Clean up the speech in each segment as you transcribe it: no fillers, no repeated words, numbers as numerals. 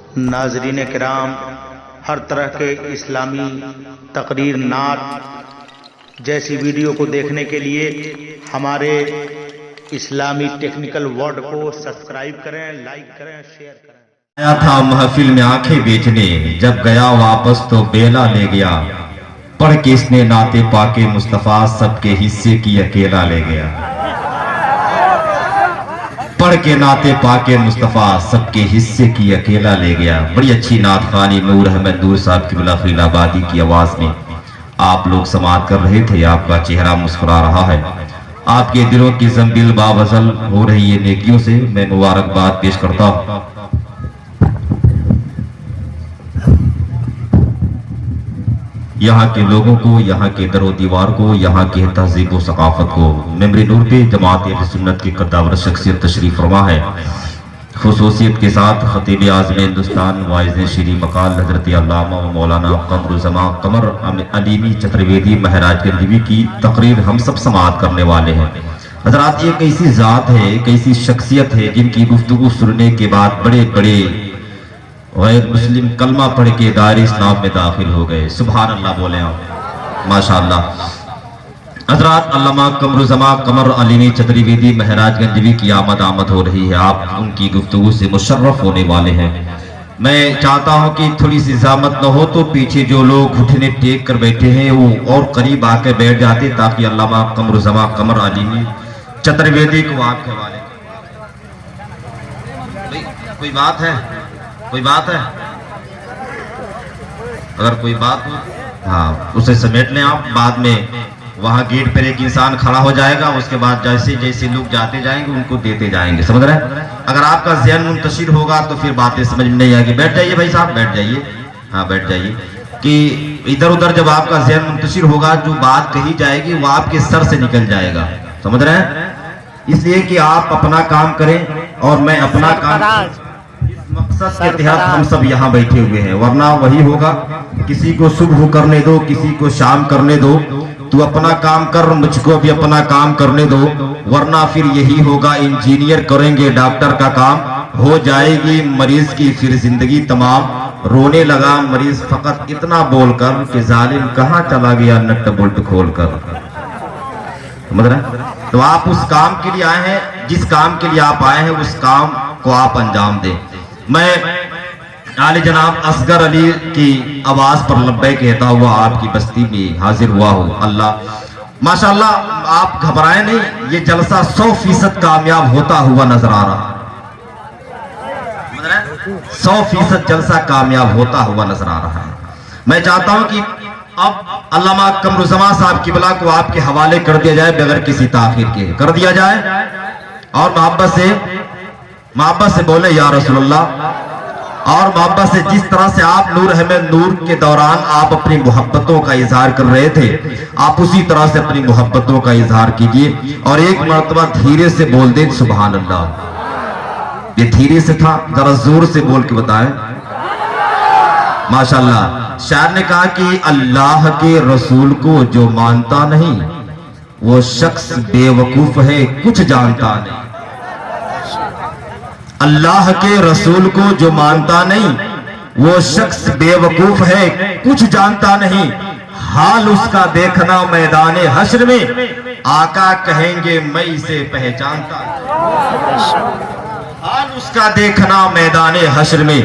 नाजरीन किराम, हर तरह के इस्लामी तकरीर, नात जैसी वीडियो को देखने के लिए हमारे इस्लामी टेक्निकल वर्ल्ड को सब्सक्राइब करें, लाइक करें, शेयर करें। आया था महफिल में आंखें बेचने, जब गया वापस तो बेला ले गया। पढ़ के इसने नाते पाके मुस्तफा, सबके हिस्से की अकेला ले गया। पढ़ के नाते पाके मुस्तफा, सबके हिस्से की अकेला ले गया। बड़ी अच्छी नात खानी नूर अहमद नूर साहब की खिलाबादी की आवाज में आप लोग समाअत कर रहे थे। आपका चेहरा मुस्कुरा रहा है, आपके दिलों की ज़ंबिल बावज़ल हो रही है नेकियों से। मैं मुबारकबाद पेश करता हूँ यहाँ के लोगों को, यहाँ के दरो दीवार को, यहाँ की तहजीब व सकाफत को। मेमरी नूर पे जमात अहले सुन्नत की कद्दावर शख्सियत तशरीफ फरमा है। खुसूसियत के साथ खतीब आज़म हिंदुस्तान वाइज़ शीरी मकाल हजरत अल्लामा व मौलाना कमरुज़्ज़मा कमर अलीमी चतुर्वेदी महराजगंज की तकरीर हम सब समाअत करने वाले हैं। हजरात, एक ऐसी ज़ात है, एक ऐसी शख्सियत है जिनकी गुफ्तगू सुनने के बाद बड़े बड़े गैर मुस्लिम कलमा पढ़ के दायरे इस्लाम में दाखिल हो गए। सुभान अल्लाह बोले आप, माशाअल्लाह। हजरात, अल्लामा कमरुज़्ज़मा कमर अलीमी चतुर्वेदी महराजगंज की आमद हो रही है। आप उनकी गुफ्तगू से मुशर्रफ होने वाले हैं। मैं चाहता हूं कि थोड़ी सी ज़हमत न हो तो पीछे जो लोग घुटने टेक कर बैठे हैं वो और करीब आकर बैठ जाते, ताकि अल्लामा कमरुज़्ज़मा कमर अलीमी चतुर्वेदी को आपके हवाले। कोई बात है? कोई बात है? अगर कोई बात हो हाँ उसे समेट लें आप। बाद में वहां गेट पर एक इंसान खड़ा हो जाएगा, उसके बाद जैसे जैसे लोग जाते जाएंगे उनको देते जाएंगे। समझ रहे हैं? अगर आपका ज़हन मुंतशिर होगा तो फिर बातें समझ में नहीं आएगी। बैठ जाइए भाई साहब, बैठ जाइए। हाँ बैठ जाइए। कि इधर उधर जब आपका ज़हन मुंतशिर होगा, जो बात कही जाएगी वो आपके सर से निकल जाएगा। समझ रहे हैं? इसलिए कि आप अपना काम करें और मैं अपना काम, मकसद के तहत हम सब यहाँ बैठे हुए हैं। वरना वही होगा, किसी को सुबह करने दो, किसी को शाम करने दो। तू अपना काम कर, मुझको भी अपना काम करने दो। वरना फिर यही होगा, इंजीनियर करेंगे डॉक्टर का काम, हो जाएगी मरीज की फिर जिंदगी तमाम। रोने लगा मरीज फकत इतना बोलकर कि जालिम कहाँ चला गया नट बोल्ट खोलकर। समझ रहे? तो आप उस काम के लिए आए हैं, जिस काम के लिए आप आए हैं उस काम को आप अंजाम दें। मैं आले जनाब असगर अली की आवाज पर लब्बैक कहता हुआ आपकी बस्ती में हाजिर हुआ हूँ। अल्लाह माशाअल्लाह, आप घबराएं नहीं, ये जलसा 100% कामयाब होता हुआ नजर आ रहा है। 100% जलसा कामयाब होता हुआ नजर आ रहा है। मैं चाहता हूं कि अब अल्लामा कमरुज़्ज़मा साहब किबला को आपके हवाले कर दिया जाए, बगैर किसी ताखीर के कर दिया जाए। और मोहब्बत से बोले या रसूलुल्लाह। और मोहब्बत से, जिस तरह से आप नूर अहमद नूर के दौरान आप अपनी मोहब्बतों का इजहार कर रहे थे, आप उसी तरह से अपनी मोहब्बतों का इजहार कीजिए। और एक मर्तबा धीरे से बोल दे सुभान अल्लाह। ये धीरे से था, जरा जोर से बोल के बताएं। माशाअल्लाह। शायर ने कहा कि अल्लाह के रसूल को जो मानता नहीं वो शख्स बेवकूफ है, कुछ जानता नहीं। अल्लाह के रसूल को जो मानता नहीं वो शख्स बेवकूफ है, कुछ जानता नहीं। हाल उसका देखना मैदाने हश्र में, आका कहेंगे मैं इसे पहचानता। हाल उसका देखना मैदाने हश्र में,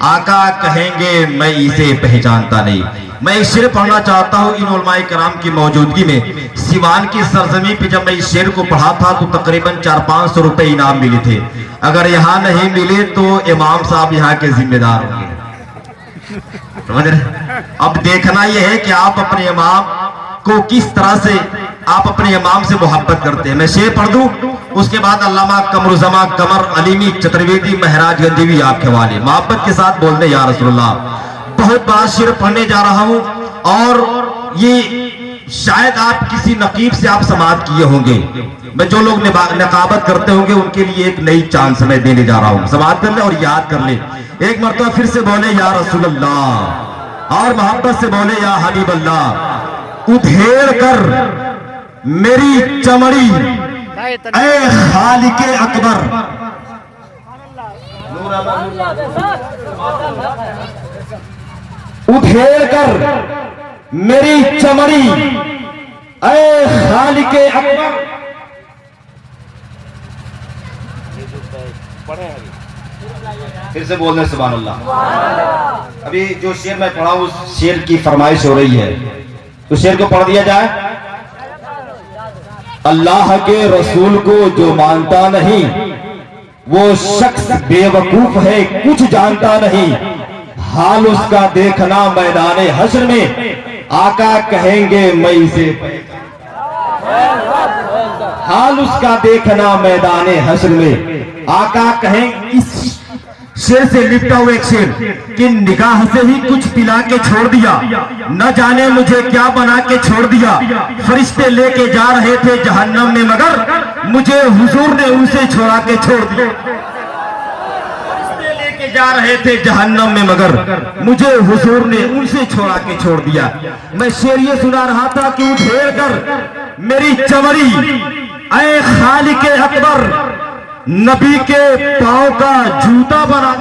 आका कहेंगे मैं इसे पहचानता नहीं। मैं इस शेर पढ़ना चाहता हूँ इन उलमाए कराम की मौजूदगी में। सिवान की सरजमी पे जब मैं इस शेर को पढ़ा था तो तकरीबन 400-500 रुपए इनाम मिले थे। अगर यहाँ नहीं मिले तो इमाम साहब यहाँ के जिम्मेदार होंगे। समझ रहे? अब देखना यह है कि आप अपने इमाम को किस तरह से, आप अपने इमाम से मोहब्बत करते हैं। मैं शेर पढ़ दूं, उसके बाद अल्लामा कमरुज़्ज़मा कमर अलीमी चतुर्वेदी महराजगंज आपके हवाले। मोहब्बत के साथ बोलते या रसूलुल्लाह। बहुत बड़ा शेर पढ़ने जा रहा हूं और ये शायद आप किसी नकीब से आप समाअत किए होंगे। मैं जो लोग नकाबत करते होंगे उनके लिए एक नई चांस मैं देने जा रहा हूं। समाअत कर ले और याद कर ले। एक मरतबा फिर से बोले या रसूलुल्लाह और मोहब्बत से बोले या हबीब अल्लाह। उधेड़ कर मेरी चमड़ी ए खालिके अकबर। उधेड़ कर मेरी चमड़ी, ऐ खालिके अकबर। फिर से बोलने सुभान अल्लाह। अभी जो शेर मैं पढ़ा उस शेर की फरमाइश हो रही है, तो शेर को पढ़ दिया जाए। अल्लाह के रसूल को जो मानता नहीं वो शख्स बेवकूफ है, कुछ जानता नहीं। हाल उसका देखना मैदाने हश्र में, आका कहेंगे मैं इसे। हाल उसका देखना मैदाने हश्र में, आका कहेंगे। इस शेर से लिपटा हुआ एक शेर कि निगाह से ही कुछ पिला के छोड़ दिया, न जाने मुझे क्या बना के छोड़ दिया। फरिश्ते लेके जा रहे थे जहन्नम में मगर मुझे हुजूर ने उनसे छोड़ा के छोड़ दिया। फरिश्ते लेके जा रहे थे जहन्नम में मगर मुझे हुजूर ने उनसे छोड़ा के छोड़ दिया। मैं शेर ये सुना रहा था कि उधेड़ कर मेरी चमड़ी, ऐ खालिके अकबर, नबी के पांव का जूता बना।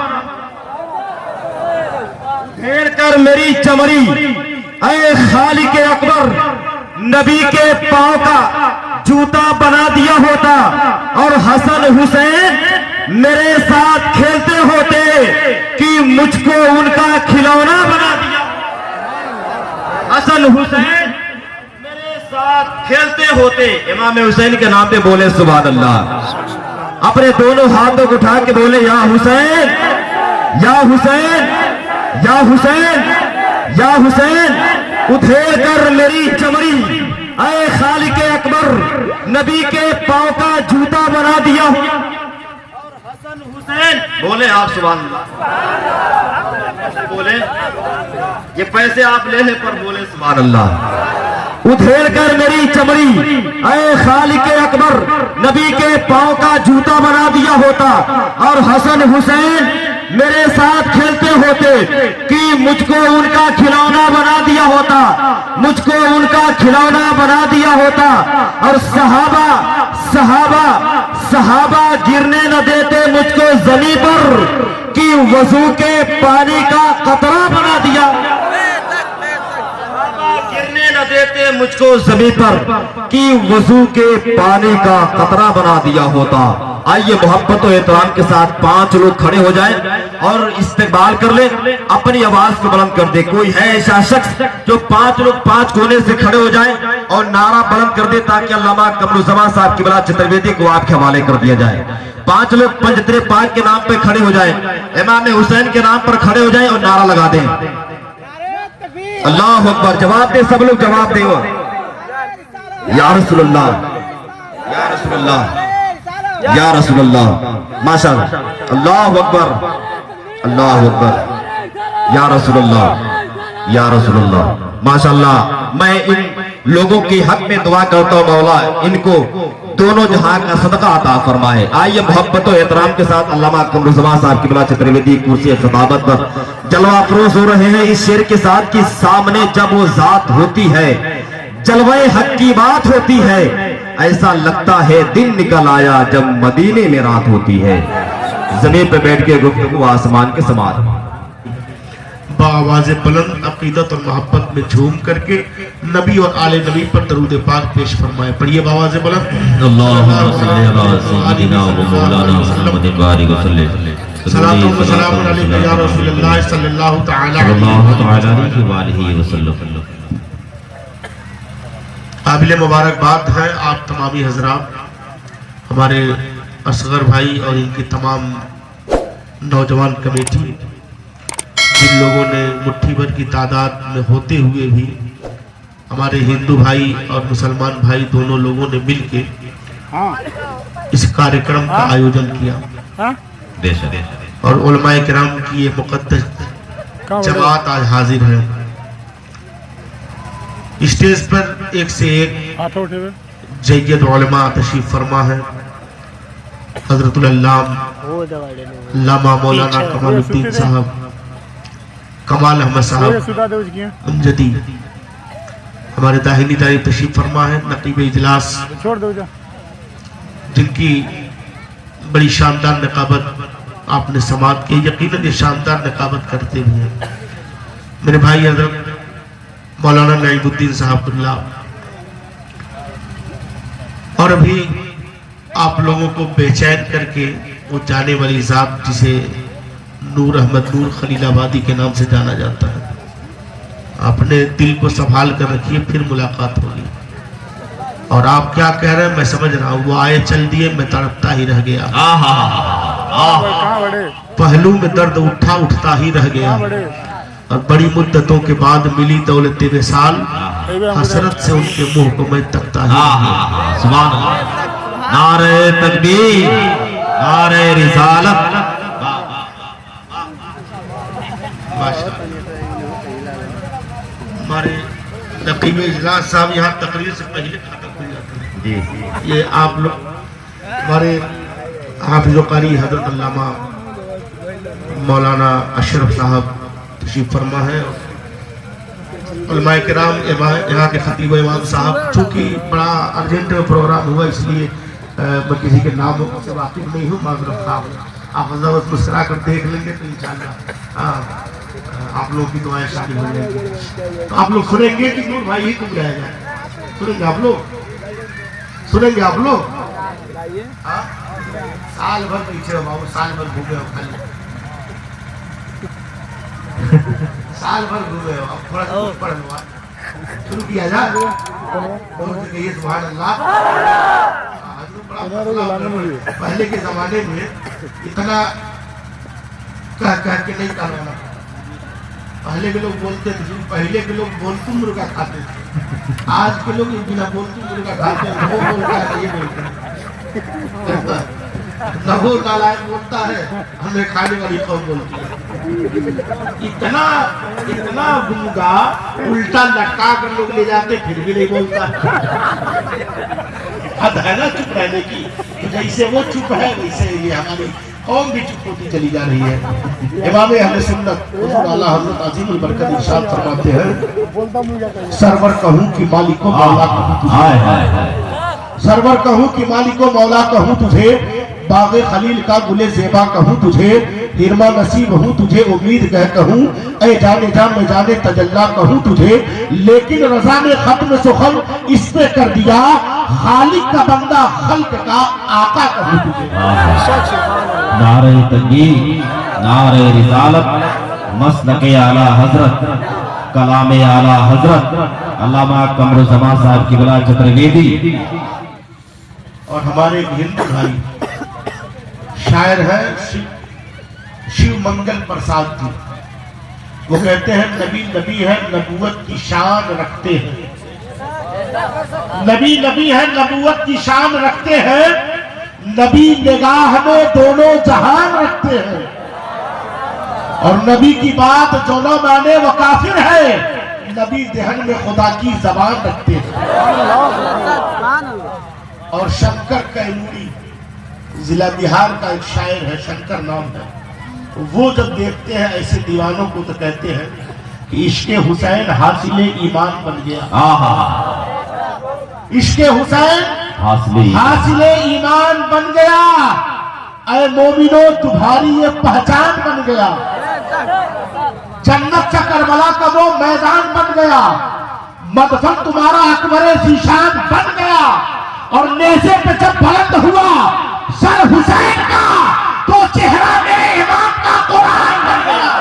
घेर कर मेरी चमड़ी, ऐ खालिके अकबर, नबी के पांव का जूता बना दिया होता और हसन हुसैन मेरे साथ खेलते होते कि मुझको उनका खिलौना बना दिया। हसन हुसैन मेरे साथ खेलते होते। इमाम हुसैन के नाम पे बोले सुभान अल्लाह। अपने दोनों हाथों को उठा के बोले या हुसैन, या हुसैन, या हुसैन, या हुसैन। उधेड़ कर मेरी चमड़ी, ऐ खालिके अकबर, नबी के पांव का जूता बना दिया। और हसन हुसैन बोले आप सुभान अल्लाह। बोले ये पैसे आप लेने पर बोले सुभान अल्लाह। उधेड़ कर मेरी चमड़ी, ऐ खालिके अकबर, नबी के पांव का जूता बना दिया होता और हसन हुसैन मेरे साथ खेलते होते कि मुझको उनका खिलौना बना दिया होता, मुझको उनका खिलौना बना दिया होता। और सहाबा सहाबा सहाबा गिरने न देते मुझको जमीन पर कि वजू के पानी का कतरा बना दिया। देते मुझको जमीन पर कि वजू के पानी का कतरा बना दिया होता। आइए मोहब्बत और एहतराम के साथ 5 लोग खड़े हो जाएं और इस्तेमाल कर ले, अपनी आवाज को बुलंद कर दे। कोई है ऐसा शख्स जो 5 लोग 5 कोने से खड़े हो जाएं और नारा बुलंद कर दे ताकि अल्लामा कमरुज़्ज़मान साहब की बला चतुर्वेदी को आपके हवाले कर दिया जाए। 5 लोग पंजतरे पाक के नाम पे खड़े हो जाएं, इमाम हुसैन के नाम पर खड़े हो जाएं और नारा लगा दें अल्लाह अकबर। जवाब दे, सब लोग जवाब दे। या रसूलुल्लाह, या रसूलुल्लाह, या रसूलुल्लाह। माशाअल्लाह, अल्लाह अकबर, अल्लाह अकबर। या रसूलुल्लाह, या रसूलुल्लाह। माशाअल्लाह। मैं इन लोगों के हक में दुआ करता हूँ मौला इनको दोनों जहां का सदका अता फरमाए। आइए मोहब्बत और एहतराम के साथ अल्लामा कमरुज़्ज़मान साहब की बला चतुर्वेदी कुर्सी खिताबत पर जलवा अफरोज हो रहे हैं इस शेर के साथ कि सामने जब वो जात होती है, जलवे हक की बात होती है, ऐसा लगता है दिन निकल आया जब मदीने में रात होती है। जमीन पे बैठ के गुफ्तगू आसमान के समान। बावाज़े बुलंद अकीदत और मोहब्बत में झूम करके नबी और आले नबी पर दरूद पाक पेश फरमाए। पढ़िए बावाज़े बुलंद। सलातो व सलाम अलैका या रसूलल्लाह सल्लल्लाहु तआला अलैहि वसल्लम। काबिल मुबारकबाद है आप तमामी हजरात, हमारे असगर भाई और इनकी तमाम नौजवान कमेटी, जिन लोगों ने मुट्ठी भर की तादाद में होते हुए भी हमारे हिंदू भाई और मुसलमान भाई दोनों लोगों ने मिलके इस कार्यक्रम का आयोजन किया। और उलमाए किराम की ये मुकद्दस जमात आज हाजिर है। स्टेज पर एक से एक जय्यद उलमा तशरीफ फरमा है। हजरतुल अल्लामा मौलाना कमालुद्दीन साहब, कमाल अहमद साहब अमजदी हमारे दाहिनी तारीफ तशरीफ फरमा है। नकीब इजलास जिनकी बड़ी शानदार नकाबत आपने समाप्त की। यकीनन ये शानदार नकाबत करते भी हैं मेरे भाई हजरत मौलाना नईमुद्दीन साहबुल्लाह। और अभी आप लोगों को बेचैन करके वो जाने वाली जात जिसे नूर अहमद नूर खलीलाबादी के नाम से जाना जाता है, अपने दिल को संभाल कर रखिए, फिर मुलाकात होगी। और आप क्या कह रहे हैं मैं समझ रहा हूँ, वो आए चल दिए, मैं तड़पता ही रह गया। पहलू में दर्द उठा उठता ही रह गया। और बड़ी मुद्दतों के बाद मिली दौलत विसाल, हसरत से उनके मुंह को मैं तकता ही। सुभान अल्लाह। नारे तकबीर, नारे रिसालत। हमारे नकीब इजलास साहब यहाँ तकरीर से पहले खत्म हो जाते हैं जी। ये आप लोग हमारे हाफिज़ कारी हजरत अल्लामा मौलाना अशरफ साहब तशरीफ फरमा है। उलमाए किराम, यहाँ के खतीब इमाम साहब, चूँकि बड़ा अर्जेंट में प्रोग्राम हुआ इसलिए मैं किसी के नामों से वाकिफ नहीं हूँ, माजरत साहब आप मुस्कुरा कर देख लेंगे तो इंशाअल्लाह आप लोग की दुआएं शामिल हो जाएंगी। तो आप लोग सुनेंगे कि नूर भाई ही तुम रहेगा, सुनेंगे आप लोग, सुनेंगे आप लोग। साल भर पीछे हो बाबू, साल भर घूमे हो खाली, साल भर घूमे हो, अब थोड़ा सा पढ़ लो, शुरू किया जाए। कहिए सुभान अल्लाह। पहले के जमाने में इतना कह के नहीं करवाना। पहले के लोग बोलते थे, पहले के लोग बोलतू मुर्गा खाते थे, आज के लोग बिना बोलतू मुर्गा खाते हैं। वो बोलता है, ये बोलते हैं, नभो नालायक बोलता है, हमें खाने वाली कौन बोलती है। इतना इतना गुंगा उल्टा लटका कर लोग ले जाते, फिर भी नहीं बोलता। हद है ना चुप रहने की, तो जैसे वो चुप है वैसे ये हमारी कौम भी चुप होती चली जा रही है। इमाम अहले सुन्नत आला हज़रत अज़ीमुल बरकत इरशाद फरमाते हैं, सरवर कहूं कि मालिको मौला कहूं तुझे, सरवर कहूं कि मालिको मौला कहूं तुझे, बाग़े खलील का गुले ज़ेबा कहूं तुझे, हिरमा नसीब हूं तुझे उम्मीद कह कहूं, ऐ जाने जा मैं जाने तजल्ला कहूं तुझे, लेकिन रज़ा ने खत्म सुखल इस पे कर दिया, खालिक का बंदा खल्क का आका कहूं तुझे। नारे तकबीर, नारे रिसालत, मसलके आला हजरत, कलामे आला हजरत अल्लामा कमरुज़्ज़मान साहब की बला चतुर्वेदी। और हमारे हिंदू भाई शायर है शिव मंगल प्रसाद जी, वो कहते हैं नबी नबी है नबूवत की शान रखते हैं, नबी नबी है नबूवत की शान रखते हैं, नबी निगाह में दोनों जहान रखते हैं, और नबी की बात जो न माने वो काफिर है, नबी दहन में खुदा की जबान रखते हैं। और शंकर कैमूरी जिला बिहार का एक शायर है, शंकर नाम है, वो जब देखते हैं ऐसे दीवानों को तो कहते हैं कि इश्के हुसैन हासिले ईमान बन गया। इश्के हुसैन हासिले ईमान बन गया, ऐ मोमिनो तुम्हारी ये पहचान बन गया, जन्नत का करबला का वो मैदान बन गया, मदफन तुम्हारा अकबरे ज़ीशान बन गया, और नेज़े पे जब बुलंद हुआ सर हुसैन का, तो चेहरा मेरे इमाम का कुरान बन गया।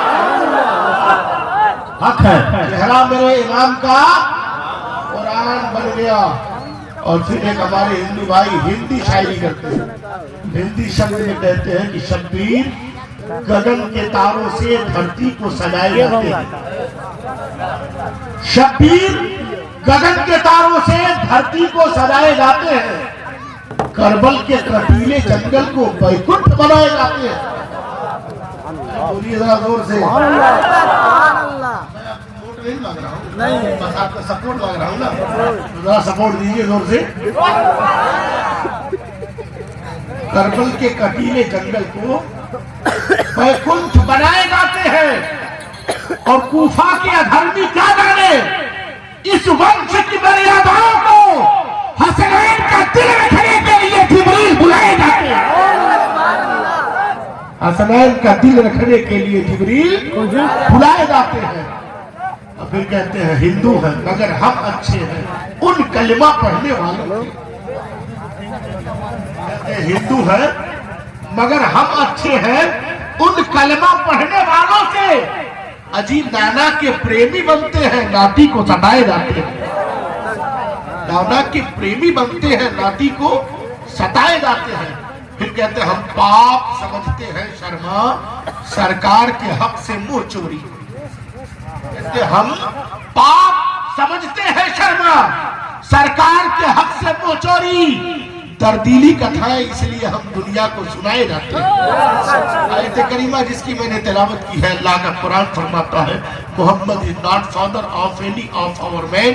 हक है, चेहरा मेरे इमाम का कुरान बन गया। और फिर एक हमारे हिंदू भाई हिंदी शायरी करते हैं, हिंदी शब्द में कहते हैं कि शब्बीर गगन के तारों से धरती को सजाए जाते हैं, शब्बीर गगन के तारों से धरती को सजाए जाते हैं, करबल के कटीले जंगल को बैकुंठ बनाए जाते हैं। बोलिए जरा जोर से। नहीं मांग रहा हूँ, नहीं, बस आपका सपोर्ट मांग रहा हूँ ना, जरा सपोर्ट दीजिए जोर से। करबल के कटीले जंगल को बैकुंठ बनाए जाते हैं, और कूफा के अधर्मी क्या जाने इस वंश की मर्यादाओं को हसनैन का दिल रखने के लिए जिब्रील बुलाए जाते हैं। हसनैन का दिल रखने के लिए जिब्रील बुलाए जाते हैं। और फिर कहते हैं हिंदू है मगर हम अच्छे हैं उन कलिमा पढ़ने वालों से। कहते हैं हिंदू है मगर हम अच्छे हैं उन कलिमा पढ़ने वालों से। अजी नाना के प्रेमी बनते हैं, नाती को सताए जाते हैं। नाना के प्रेमी बनते हैं, नाती को सताए जाते हैं। फिर कहते हैं हम पाप समझते हैं शर्मा, सरकार के हक से मुंह चोरी। कहते हम पाप समझते हैं शर्मा, सरकार के हक से मुंह चोरी। दर्दीली कथाएं इसलिए हम दुनिया को सुनाए जाते हैं। आयत करीमा जिसकी मैंने तिलावत की है, अल्लाह का कुरान फरमाता है Mohammed is not father of any of our man,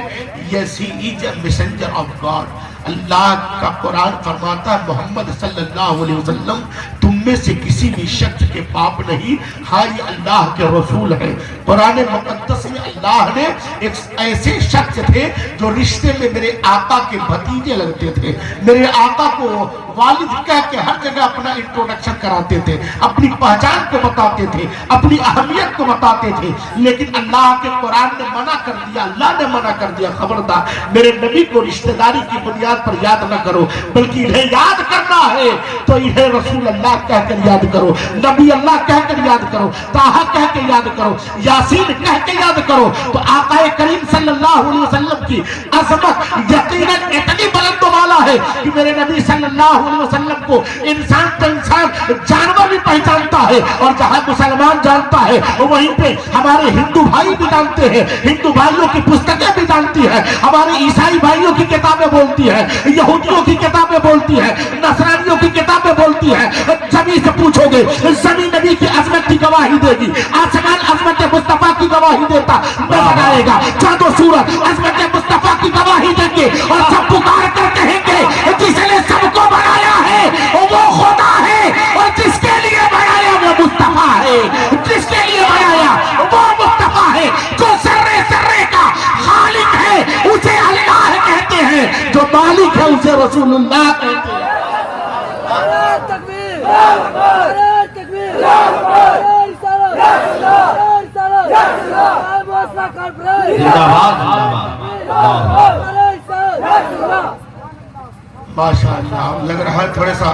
yes he is a messenger of God. Allah का कुरान फरमाता है मोहम्मद सल्लल्लाहु अलैहि वसल्लम तुम में से किसी भी शख्स के पाप नहीं, हाँ ये अल्लाह के रसूल है। कुरान मुकद्दस में अल्लाह ने एक ऐसे शख्स थे जो रिश्ते में मेरे आका के भतीजे लगते थे, मेरे आका को वालिद कह के हर जगह अपना इंट्रोडक्शन कराते थे, अपनी पहचान को बताते थे, अपनी अहमियत को बताते थे। लेकिन अल्लाह के कुरान ने मना कर दिया, अल्लाह ने मना कर दिया, खबरदार मेरे नबी को रिश्तेदारी की बुनियाद पर याद न करो, बल्कि इन्हें याद करना है तो इन्हें रसूल अल्लाह कहकर याद करो, नबी अल्लाह कहकर याद करो, ताहा कह के याद करो, यासीन कह के याद करो। तो आका करीम सल्लल्लाहु अलैहि वसल्लम की अज़मत यकीनन इतनी बुलंद वाला है कि मेरे नबी सल्लल्लाहु अलैहि वसल्लम को इंसान तो इंसान, जानवर भी पहचानता है। और जहां मुसलमान जानता है वहीं पे हमारे हिंदू भाई भी जानते हैं, हिंदू भाइयों की पुस्तकें भी जानती है, हमारे ईसाई भाइयों की किताबें बोलती है, यहूदियों की किताबें बोलती है, नसरानियों की किताबें बोलती है। जमीन से पूछोगे जमीन नबी की अजमत की गवाही देगी, आसमान अजमत मुस्तफा की गवाही देता नजर आएगा, चांदो सूरज अजमत मुस्तफा की गवाही देंगे और सब पुकार कर कहेंगे जिसने सबको बनाया है वो खुदा है और जिसके लिए बनाया वो मुस्तफा है, जिसके लिए बनाया वो मुस्तफा है। जो सर्रे सर्रे का खालिक है उसे अल्लाह कहते हैं, जो मालिक है उसे रसूलुल्लाह कहते हैं। माशाअल्लाह, लग रहा है थोड़ा सा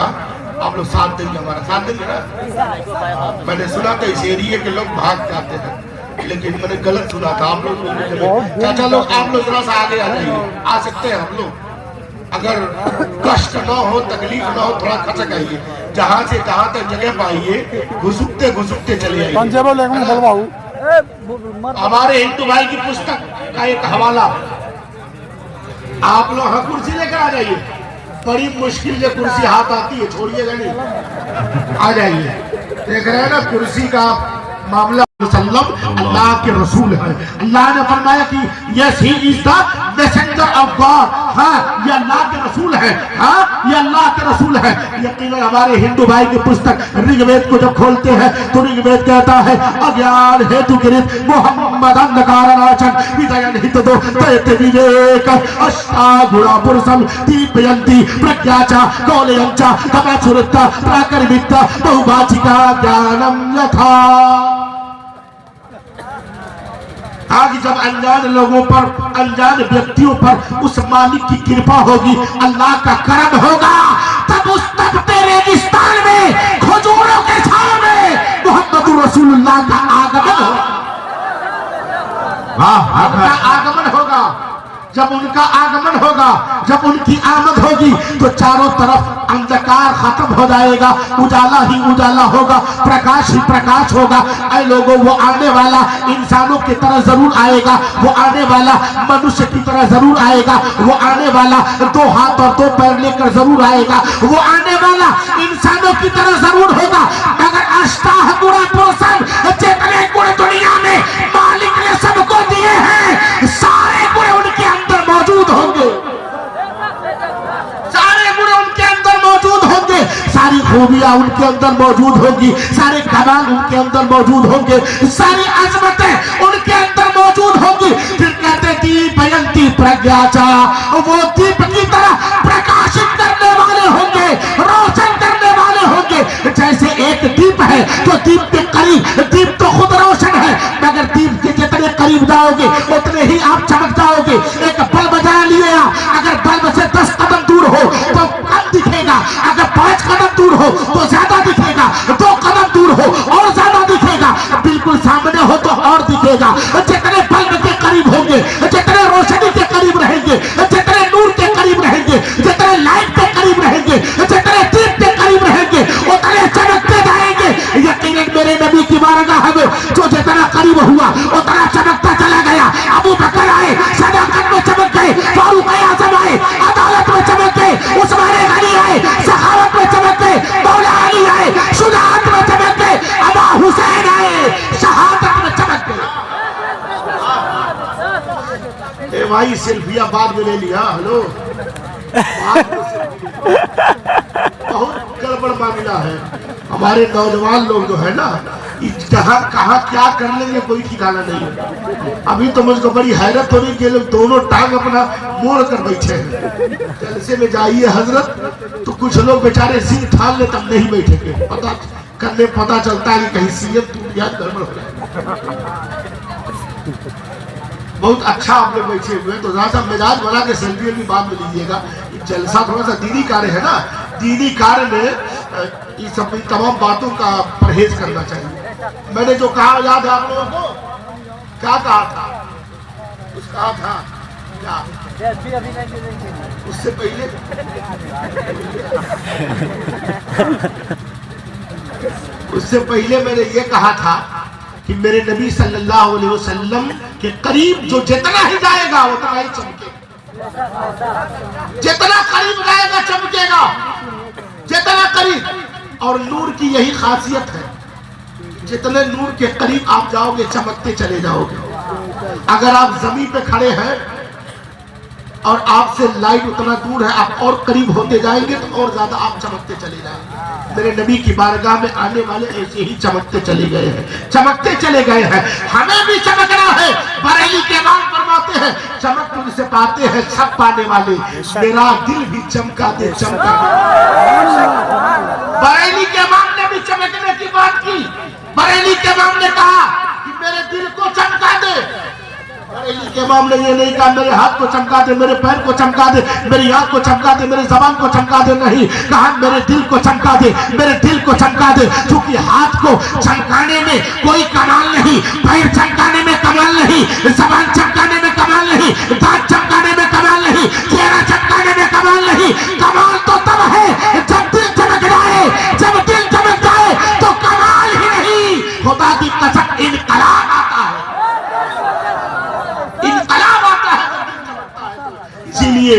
आप लोग साथ देंगे, हमारा साथ देंगे ना। मैंने सुना था इस एरिया के लोग भाग जाते हैं, लेकिन मैंने गलत सुना था। आप लोग चाचा लोग आप लोग जरा सा आगे आ जाइए, आ सकते हैं हम लोग। अगर कष्ट न हो, तकलीफ न हो, थोड़ा खचक आइए, जहाँ से जहाँ तक जगह पाइए घुसुकते घुसुकते चले आइए। हमारे हिंदू भाई की पुस्तक का एक हवाला, आप लोग हाँ कुर्सी लेकर आ जाइए, बड़ी मुश्किल से कुर्सी हाथ आती है, छोड़िएगा नहीं, आ जाइए। देख रहे हैं ना कुर्सी का मामला। अल्लाह के रसूल है, अल्लाह ने फरमाया कि yes he is the messenger of God. हाँ ये अल्लाह के रसूल है, हाँ ये अल्लाह के रसूल है। यकीनन हमारे हिंदू भाई की पुस्तक ऋग्वेद को जब खोलते हैं तो ऋग्वेद कहता है अज्ञान हेतु गिरित मोहम्मद अंधकारनाशन विजयन हित दो तयते विवेक अष्टागुणा पुरुषम दीपयंती प्रज्ञाचा कौलयंचा तमाचुरता प्राकर्मिकता बहुभाषिका ज्ञानम यथा। आज जब अनजान लोगों पर, अनजान व्यक्तियों पर उस मालिक की कृपा होगी, अल्लाह का करम होगा, तब उस तपते रेगिस्तान में खजूरों के छाव में मोहम्मद रसूलुल्लाह का आगमन होगा। उनका आगमन होगा। जब उनका आगमन होगा, जब उनकी आमद होगी तो चारों तरफ अंधकार खत्म हो जाएगा, उजाला ही उजाला होगा, प्रकाश ही प्रकाश होगा। ऐ लोगों, वो आने वाला इंसानों की तरह जरूर आएगा, वो आने वाला मनुष्य की तरह जरूर आएगा, वो आने वाला दो हाथ और दो पैर लेकर जरूर आएगा, वो आने वाला इंसानों की तरह जरूर होगा। मगर अष्टाह गुणा पुरुषम, जितने गुण दुनिया में मालिक ने सबको दिए हैं, सारे गुण उनके अंदर मौजूद होंगे, सारे गुण उनके अंदर मौजूद होंगे, सारी खूबियां उनके अंदर मौजूद होगी, सारे कमाल उनके अंदर मौजूद होंगे, सारी अजमतें उनके अंदर मौजूद होंगी। फिर कहते दीपयंती प्रज्ञाचा, वो दीप की तरह प्रकाशित करने वाले होंगे, रोशन करने वाले होंगे। जैसे एक दीप दीप है, जो दीप के करीब, दीप तो खुद रोशन है मगर दीप के जितने करीब जाओगे उतने ही आप चमक जाओगे। एक बल्ब जला लिए आप, अगर बल्ब से 10 कदम दूर हो तो कम दिखेगा, अगर 5 कदम दूर हो तो ज्यादा दिखेगा, 2 कदम दूर हो और ज्यादा दिखेगा, बिल्कुल सामने हो तो और दिखेगा। जितने बल्ब के करीब होंगे, जितने रोशनी के करीब रहेंगे, जितने नूर के करीब रहेंगे, जितने लाइट के करीब रहेंगे, जितने दीप के करीब रहेंगे उतने चमकते जाएंगे। यकीनन मेरे नबी की बारगाह में जो जितना करीब हुआ उतना चमकता चला गया। अबू बकर आए, सदाकत में चमक गए, फारूक आजम आए, अदालत में चमक गए, उस्मान गनी आए, सखावत में चमक गए, मौला अली आए, शुजाअत में चमक गए, अबा हुसैन आए, शहादत में चमक गए। ए भाई सेल्फिया बाद में ले लिया, हेलो बहुत गड़बड़ मामला है। हमारे नौजवान लोग जो है ना, कहाँ क्या कर लेंगे कोई ठिकाना नहीं है। अभी तो मुझको बड़ी हैरत हो रही कि लोग दोनों टांग अपना मोड़ कर बैठे हैं। जलसे में जाइए हजरत तो कुछ लोग बेचारे सिंह ठान ले तब नहीं बैठेंगे, पता करने पता चलता है कि कहीं सीएम टूट गया, गड़बड़ हो जाए। बहुत अच्छा आप लोग बैठे हुए हैं, तो जरा सा मिजाज बना के सेल्फी की बात में लीजिएगा। जलसा थोड़ा सा दीनी कार्य है ना, दीनी कार्य में ये सब तमाम बातों का परहेज करना चाहिए। मैंने जो कहा याद है आप लोगों को, क्या कहा था? कुछ कहा था क्या? उससे पहले उससे पहले मैंने ये कहा था कि मेरे नबी सल्लल्लाहु अलैहि वसल्लम के करीब जो जितना ही जाएगा उतना ही चमकेगा, जितना करीब जाएगा चमकेगा, जितना करीब। और नूर की यही खासियत है, जितने नूर के करीब आप जाओगे चमकते चले जाओगे। अगर आप जमीन पे खड़े हैं और आपसे लाइट उतना दूर है, आप और करीब होते जाएंगे तो और ज्यादा आप चमकते चले जाएंगे। मेरे नबी की बारगाह में आने वाले ऐसे ही चमकते चले गए हैं, चमकते चले गए हैं। हमें भी चमकना है। बरेली के इमाम फरमाते हैं, चमक तुझसे पाते हैं सब पाने वाले, मेरा दिल भी चमका दे चमका दे। बरेली के इमाम ने भी चमकने की बात की। बरेली के इमाम ने कहा कि मेरे दिल को चमका दे। बरेली के इमाम ने ये नहीं कहा मेरे हाथ को चमका दे, मेरे पैर को चमका दे, मेरी आंख को चमका दे, मेरी जबान को चमका दे, नहीं कहा मेरे दिल को चमका दे, मेरे दिल को चमका दे। क्योंकि हाथ को चमकाने में कोई कमाल नहीं, पैर चमकाने में कमाल नहीं, जबान चमकाने में कमाल नहीं, दांत चमकाने में कमाल नहीं, चेहरा चमकाने में कमाल नहीं। कमाल तो तब है जब दिल चमक जाए, जब दिल चमक जाए तो कमाल ही नहीं, खुदा की कसम इनकलाब आता है, इनकलाब आता है। इसीलिए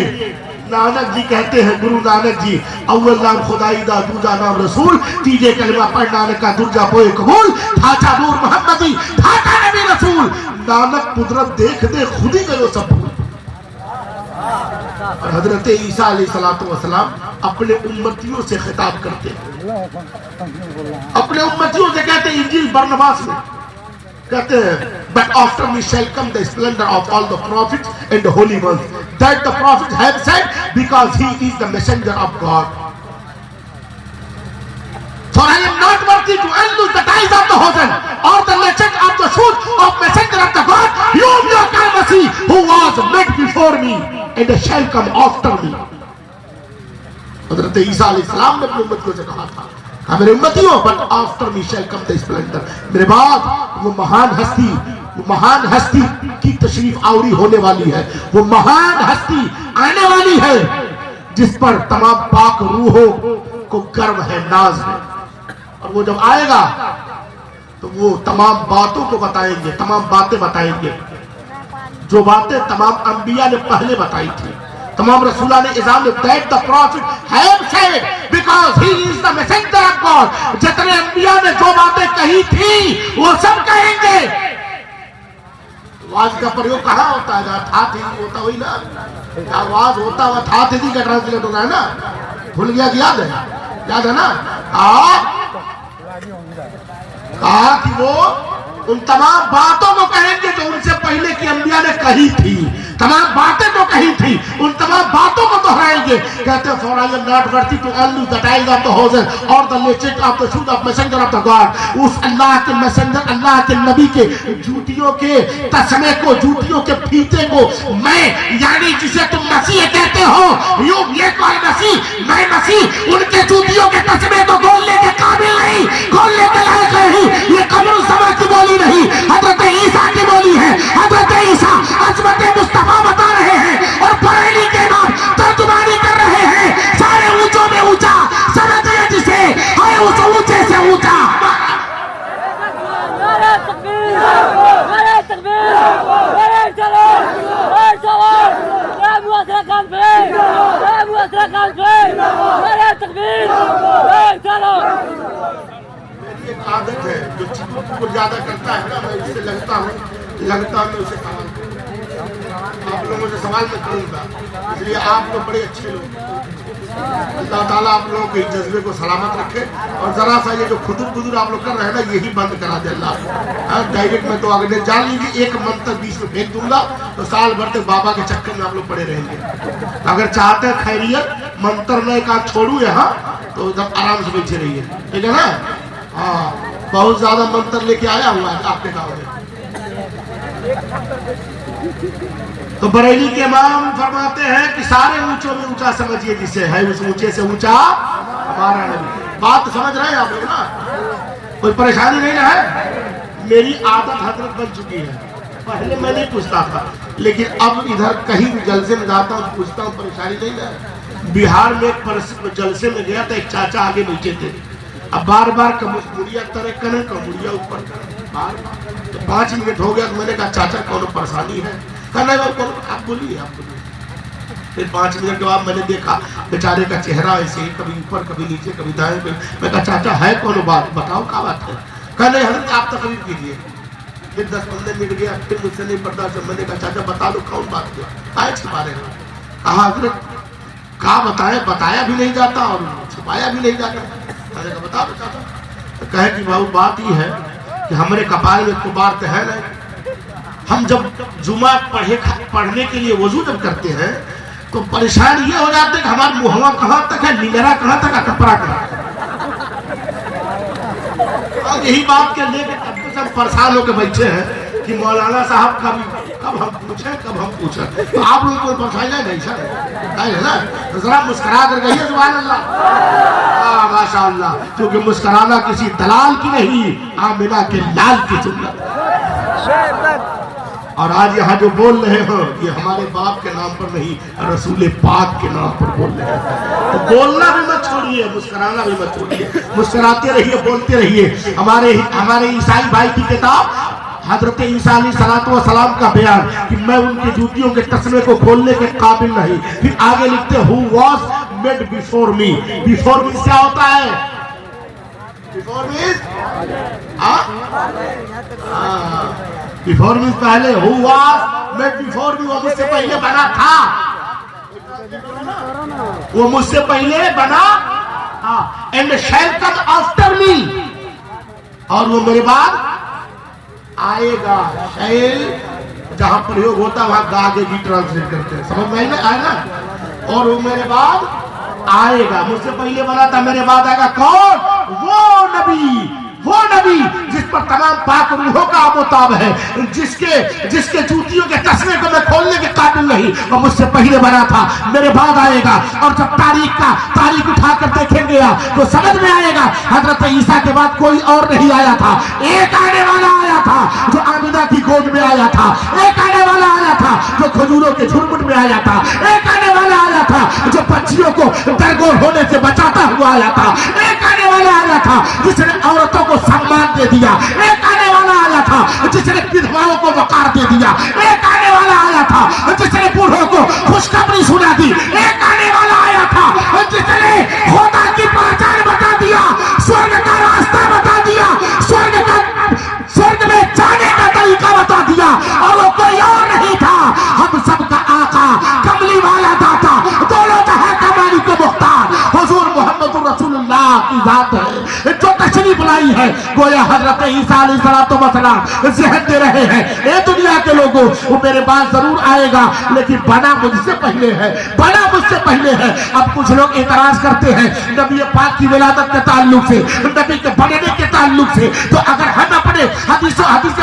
नानक जी कहते हैं, गुरु नानक जी, अव्वल नाम खुदाई दा, दूजा नाम रसूल, तीजे कलमा पढ़ नानक का दुर्जा पोए कबूल, ठाचा नूर मोहम्मदी, ठाचा नबी रसूल। नानक कुदरत देख दे खुद ही गयो सब भूल। और हजरत ईसा अलैहिस्सलातु वस्सलाम अपने उम्मतियों से खिताब करते हैं, अपने उम्मतियों से कहते हैं, इंजील बरनबास में कहते हैं, but after me shall come the splendor of all the prophets and the holy ones, that the prophets have said, because he is the messenger of God. For I am not worthy to unloose the ties of the hosen or the latchet of the shoes of messenger of the God, whom you can see, who was made before me and shall come after me. हज़रत ईसा अलैहिस्सलाम ने अपनी उम्मतियों से कहा था, मेरे उम्मतियों, but after me shall come the splendour, मेरे बाद वो महान हस्ती की तशरीफ आवरी होने वाली है, वो महान हस्ती आने वाली है जिस पर तमाम पाक रूहों को गर्व है, नाज है। और वो जब आएगा तो वो तमाम बातों को बताएंगे, तमाम बातें बताएंगे, जो बातें तमाम अंबिया ने पहले बताई थी, तमाम रसूला ने Izam that the profit have said because he is the messenger of God. जितने अंबिया ने जो बातें कही थी वो सब कहेंगे। आवाज का प्रयोग कहाँ होता है? था थी होता वही ना, आवाज होता हुआ था थी का ट्रांसलेट होता है ना, भूल गया कि याद है ना। कहा कि वो उन तमाम बातों को कहेंगे जो उनसे पहले की अंबिया ने कही थी, तमाम बातें तो कही थी, उन तमाम बातों को दोहराएंगे। कहते हैं for I am not worthy to only the time of the horses और the legend of the shoot of messenger of the God. उस अल्लाह के मैसेंजर, अल्लाह के नबी के जूतियों के तस्मे को, जूतियों के फीते को मैं, यानी जिसे तुम मसीह कहते हो, ये कोई मसीह, मैं मसीह, उनके जूतियों के तस्मे को खोलने के काबिल नहीं, खोलने के लायक नहीं। ये कब्र समा की बोली नहीं, हजरत ईसा की बोली है। हजरत ईसा अजमत मुस्तफा बता रहे हैं और बरेली के नाम तर्जुमानी कर रहे हैं। सारे ऊंचों में ऊंचा समझिए जिसे, है उस ऊंचे से ऊंचा। एक आदत है जो चुटकुल ज्यादा करता है ना, मैं इससे लगता हूँ मैं उसे सवाल करूँ। आप लोगों से सवाल मैं करूँगा, इसलिए आप लोग बड़े अच्छे लोग। अल्लाह ताला आप लोगों के जज्बे को सलामत रखे और जरा सा ये जो खुदुर आप लोग कर रहे हैं ना, यही बंद करा दे अल्लाह। डायरेक्ट में तो आगे जान लीजिए, एक मंत्र बीच में फेंक दूंगा तो साल भर तक बाबा के चक्कर में आप लोग पड़े रहेंगे। अगर चाहते हैं खैरियत, मंत्र में एक आध छोड़ू यहाँ तो एकदम आराम से बैठे रहिए, ठीक है ना। हाँ, बहुत ज्यादा मंत्र लेके आया हुआ है आपके गाँव में। तो बरेली के इमाम फरमाते हैं कि सारे ऊंचों में ऊंचा समझिए जिसे, है उस ऊंचे से ऊंचा हमारा नबी। बात समझ रहे हैं आप लोग ना, कोई परेशानी नहीं ना है। मेरी आदत हजरत बन चुकी है, पहले मैं नहीं पूछता था, लेकिन अब इधर कहीं भी जलसे में जाता हूँ पूछता हूँ, परेशानी नहीं ना। बिहार में एक जलसे में गया था, एक चाचा आगे बैठे थे, अब बार बार मुड़िया तरह करें, मुड़िया ऊपर करें, बार बार। तो 5 मिनट हो गया तो मैंने कहा चाचा कौन परेशानी है? कहना आप बोलिए, आप बोलिए। फिर 5 मिनट के बाद मैंने देखा बेचारे का चेहरा ऐसे कभी ऊपर कभी नीचे कभी दाएं। मैं कहा चाचा है कौन बात, बताओ क्या बात है? कहने हजरत आप तकलीफ कीजिए। फिर 10-15 मिनट गया, फिर मुझसे नहीं पड़ता। जब मैंने कहा चाचा बता दो कौन बात है, आए छिपा रहे हैं? कहा हजरत कहा बताए, बताया भी नहीं जाता और छुपाया भी नहीं जाता। मैंने कहा बता दो चाचा। तो कहे कि बाबू बात ही है कि हमारे कपाल में कुबार तो है नहीं। हम जब जुमा पढ़ने के लिए वजू जब करते हैं तो परेशान ये हो जाते हैं कि हमारा मुहवा कहाँ तक है, नीलरा कहाँ तक है, कपड़ा कहाँ। और यही बात के लेके अब तो सब परेशान होकर बैठे हैं कि मौलाना साहब कब हम पूछे। तो आप लोग को परेशानी नहीं सर, है ना? तो जरा मुस्कुरा कर गई सुभान अल्लाह, माशाअल्लाह। क्योंकि मुस्कुराना किसी दलाल की नहीं, आमिना के लाल की सुन्नत। और आज यहाँ जो बोल रहे हो ये हमारे बाप के नाम पर नहीं, रसूल पाक के नाम पर बोल रहे हैं। तो बोलना भी मत छोड़िए, मुस्कुराना भी मत छोड़िए, मुस्कुराते रहिए, बोलते रहिए। हमारे ईसाई भाई की किताब हजरत ईसा अलैहिस्सलाम का बयान कि मैं उनकी जूतियों के तस्मे को खोलने के काबिल नहीं। फिर आगे लिखते who was made before me. Before me क्या होता है? बिफोर मीन्स बिफोर मीन्स पहले, who was made before me, वो मुझसे पहले बना था, वो मुझसे पहले बना, and shall come after me, और वो मेरे बाद आएगा। शैल जहां प्रयोग होता है वहां गा के भी ट्रांसलेट करते हैं, समझ में आया ना? और वो मेरे बाद आएगा, मुझसे पहले बना था, मेरे बाद आएगा। कौन? वो नबी जिस पर तमाम पाक रूहों का आबोताब है, जिसके जूतियों के तस्मे को मैं खोलने के काबिल नहीं, वो मुझसे पहले बना था, मेरे बाद आएगा। और जब तारीख उठाकर देखेंगे तो समझ में आएगा हजरत ईसा के बाद कोई और नहीं आया था। एक आने वाला आया था जो आमिना की गोद में आया था, एक आने वाला आया था जो खजूरों के झुरमुट में आया था, एक आने वाला आया था जो बच्चियों को दरगोर होने से बचाता हुआ आया था, एक आने वाला आया था जिसने औरतों को सम्मान दे दिया, एक आने वाला आया था जिसने विधवाओं को वकार दे दिया, एक आने वाला आया था जिसने बूढ़ों को खुशखबरी सुना दी, एक आने वाला आया था जिसने खुदा की पहचान बता दिया, स्वर्ग का रास्ता बता दिया, स्वर्ग में जाने का तरीका बता दिया, और वो कोई और नहीं था, हम सबका आका, कमली वाला दाता, दोनों जहां का मालिक मुख्तार हुजूर मोहम्मद रसूलुल्लाह की जात है जो तशरीफ लाई है है, गोया हजरत ईसा अलैहिस्सलाम ज़हन दे रहे हैं, ए दुनिया के लोगों, वो मेरे पास जरूर आएगा लेकिन बना मुझसे पहले है, बना मुझसे पहले है। अब कुछ लोग एतराज करते हैं नबी पाक की विलादत के ताल्लुक से, नबी के बनने के ताल्लुक से, तो अगर हम अपने हदीस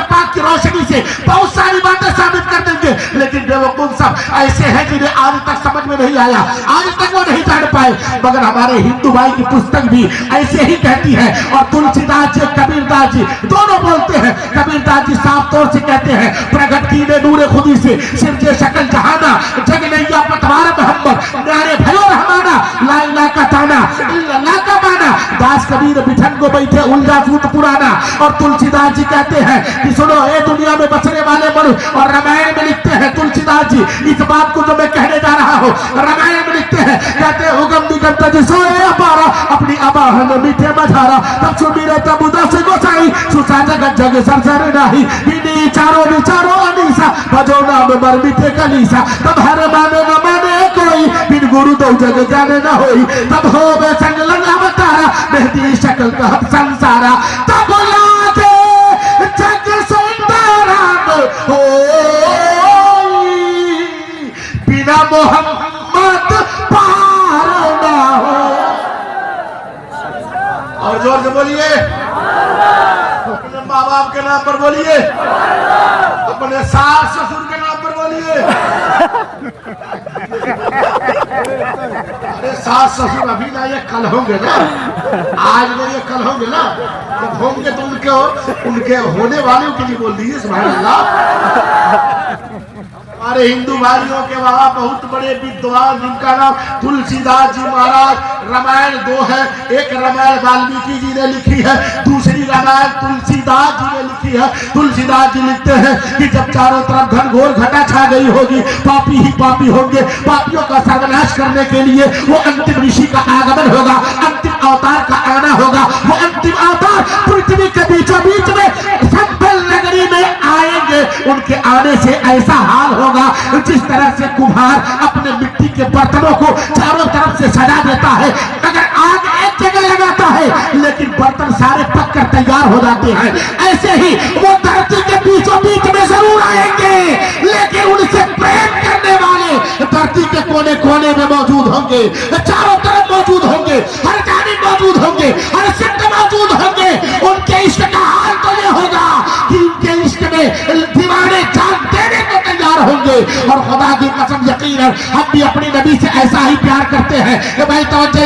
पाक की रोशनी से बहुत सारी बातें साबित कर देंगे, लेकिन बेवकूफ सब ऐसे हैं जिन्हें आज तक समझ में नहीं आया, आज तक वो नहीं जान पाए। मगर हमारे हिंदू भाई की पुस्तक भी ऐसे ही कहती है, और तुलसीदास जी कबीरदास जी दोनों बोलते हैं। कबीरदास जी साफ तौर से कहते हैं, प्रगट की ने नूरे खुदी से सिरजे शकल जहाना, जग नैया पतवार मोहम्मद न्यारे भयो रहमाना, ला इलाहा का ताना इल्लल्लाह का माना, दास कबीर बिठन को बैठे उलझा सूत पुराना। और तुलसीदास जी कहते हैं कि सुनो ए दुनिया में बसने वाले मनुष्य, और रामायण में लिखते हैं तुलसीदास जी इस बात को जो मैं कहने जा रहा हूँ, रामायण में लिखते हैं, कहते हैं उगम निगम तज सोए अपारा, अपनी अबाह में मीठे मझारा, तब सुमीरे तब उदास गोसाई, सुसा जगत जग सरसर नाही, बिनी चारो विचारो अनीसा, भजो नाम मर मीठे कलीसा, तब हर माने न माने कोई, बिन गुरु दो जग जाने न होई, तब हो बे संग लगा अवतारा, मेहदी शक्ल का संसारा, तब लागे जग सुंदरा हो, बिना मोहम्मद पार ना हो। और जोर से बोलिए, अपने माँ बाप के नाम पर बोलिए, अपने सास ससुर के नाम पर बोलिए। अरे सास ससुर अभी ना, ये कल होंगे ना, आज में ये कल होंगे ना, जब होंगे तो उनके होने वालों के लिए बोल दीजिए सुभान अल्लाह। हमारे हिंदू भाइयों के वहां बहुत बड़े विद्वान जिनका नाम तुलसीदास जी महाराज, रामायण दो है, एक रामायण वाल्मीकि जी ने लिखी है, दूसरी रामायण तुलसीदास जी ने लिखी है। तुलसीदास जी लिखते हैं कि जब चारों तरफ घनघोर घटा छा गई होगी, पापी ही पापी होंगे, पापियों का सर्वनाश करने के लिए वो अंतिम ऋषि का आगमन होगा, अंतिम अवतार का आना होगा। वो अंतिम अवतार पृथ्वी के बीचों बीच में संभल नगरी में आएंगे, उनके आने से ऐसा हाल होगा जिस तरह से कुम्हार अपने मिट्टी के बर्तनों को चारों तरफ से सजा देता है, अगर आग एक जगह लगाता है लेकिन बर्तन सारे पककर तैयार हो जाते हैं, ऐसे ही वो धरती के बीचों बीच में जरूर आएंगे, लेकिन उनसे प्रेम करने वाले धरती के कोने कोने में मौजूद होंगे, चारों तरफ मौजूद होंगे, हर जानिब मौजूद होंगे, हर सिद्ध मौजूद होंगे। उनके इश्क का हाल तो ये होगा कि उनके इश्क में दीवाने जान देने को तैयार होंगे। और खुदा की कसम यकीन है हम भी अपने नबी से ऐसा ही प्यार करते हैं। ये भाई तवज्जो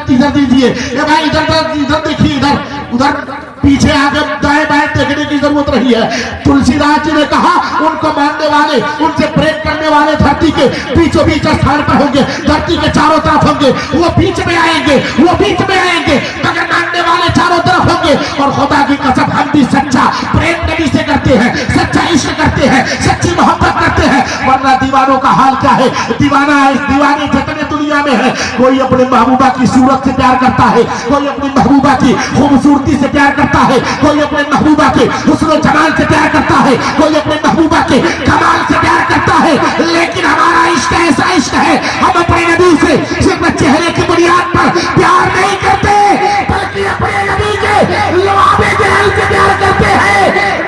इधर दीजिए, ये भाई इधर देखिए, इधर उधर पीछे आगे दाएं बाएं देखने की जरूरत नहीं है। तुलसीदास जी ने कहा उनको मानने वाले, उनसे प्रेम करने वाले धरती के बीचों बीच स्थान पर होंगे, धरती के चारों तरफ होंगे, वो बीच में आएंगे, वो बीच में आएंगे, मगर मानने वाले चारों तरफ होंगे। और खुदा की कसम हम भी सच्चा प्रेम नबी से करते हैं, सच्चा इश्क करते हैं, सच्ची मोहब्बत करते हैं, वरना दीवानों का हाल क्या है। दीवाना है, दीवाने जितने दुनिया में है, कोई अपने महबूबा की सूरत से प्यार करता है, कोई अपनी महबूबा की खूबसूरती से प्यार करता है, कोई अपने महबूबा के हुस्न जमाल से प्यार करता है, कोई अपने महबूबा के कमाल से प्यार करता है। लेकिन हमारा इश्क ऐसा इश्क है, हम अपने नबी से सिर्फ चेहरे की बुनियाद पर प्यार नहीं करते, बल्कि अपने नबी के लवाबे जहल से प्यार करते हैं,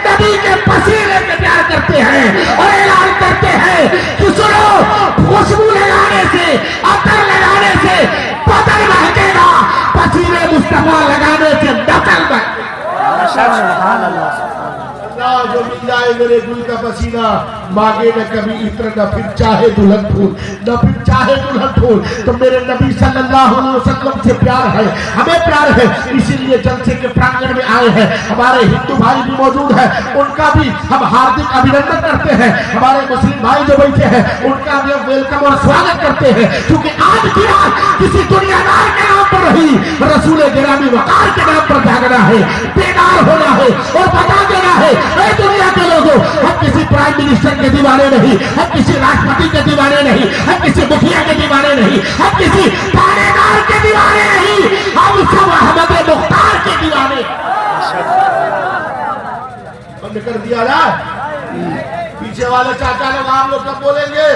नबी के पसीने से प्यार करते हैं, और ऐलान करते हैं कि सुनो, खुशबू लगाने से, अतर लगाने से बदन महकेगा, पसीने मुस्तफा लगाने से नकल बन। जो मिल जाए मेरे गुल का पसीना, मांगे न कभी इत्र, न फिर चाहे दुल्हन फूल, न फिर चाहे दुल्हन फूल। तो मेरे नबी सल्लल्लाहु अलैहि वसल्लम से प्यार है, हमें प्यार है, इसीलिए जलसे के प्रांगण में आए हैं। हमारे हिंदू भाई भी मौजूद है, उनका भी हम हार्दिक अभिनंदन करते हैं। हमारे मुस्लिम भाई जो बैठे हैं उनका भी वेलकम और स्वागत करते हैं, क्योंकि आज की रात किसी दुनियादार के नाम पर नहीं, रसूल गिरामी वकार के नाम पर जागना है, बेदार होना है और बता देना है दुनिया के लोगों, हम किसी प्राइम मिनिस्टर के दीवाने नहीं, हम किसी राष्ट्रपति के दीवाने नहीं, हम किसी मुखिया के दीवाने नहीं, हम किसी थानेदार के दीवाने नहीं, हम सब अहमद मुख्तार के दीवाने। बंद कर दिया जाए, पीछे वाले चाचा लोग आप लोग कब बोलेंगे?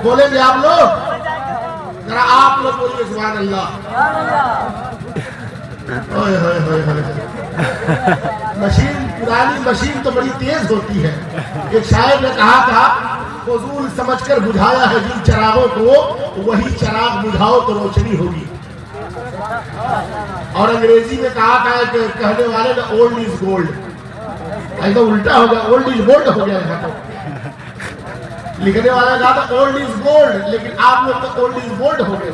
बोलेंगे आप लोग? जरा आप लोग बोलिए सुभान अल्लाह। ओए होए होए होए। मशीन, पुरानी मशीन तो बड़ी तेज होती है। एक शायर ने कहा था, फजूल समझकर बुझाया है जिन चिरागों को, वही चिराग बुझाओ तो रोशनी होगी। और अंग्रेजी में कहा था कि कहने वाले ने ओल्ड इज गोल्ड, ऐसा उल्टा हो गया, ओल्ड इज गोल्ड हो गया है। तो लिखने वाला कहा था ओल्ड इज गोल्ड, लेकिन आप लोग तो ओल्ड इज गोल्ड हो गए।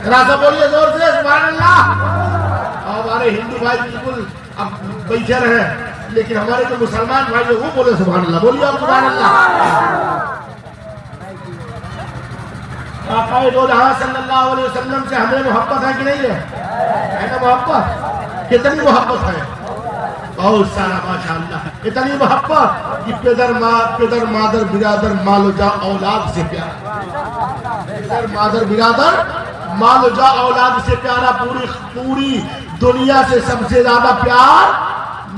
राजा बोलिए जोर से सुभान अल्लाह। हमारे हिंदू भाई बिल्कुल अब बैठे रहे, लेकिन हमारे जो मुसलमान भाई जो वो बोले सुभान अल्लाह। बोलिए आप सुभान अल्लाह। आक़ाए दो जहां सल्लल्लाहु अलैहि वसल्लम से हमें मोहब्बत है कि नहीं है ना? मोहब्बत, कितनी मोहब्बत है, बहुत सारा माशाअल्लाह। इतनी मोहब्बत कि पेदर मादर बिरादर मालो जा औलाद से प्यारा, पेदर मादर बिरादर मालो जा औलाद से प्यारा। पूरी दुनिया से सबसे ज्यादा प्यार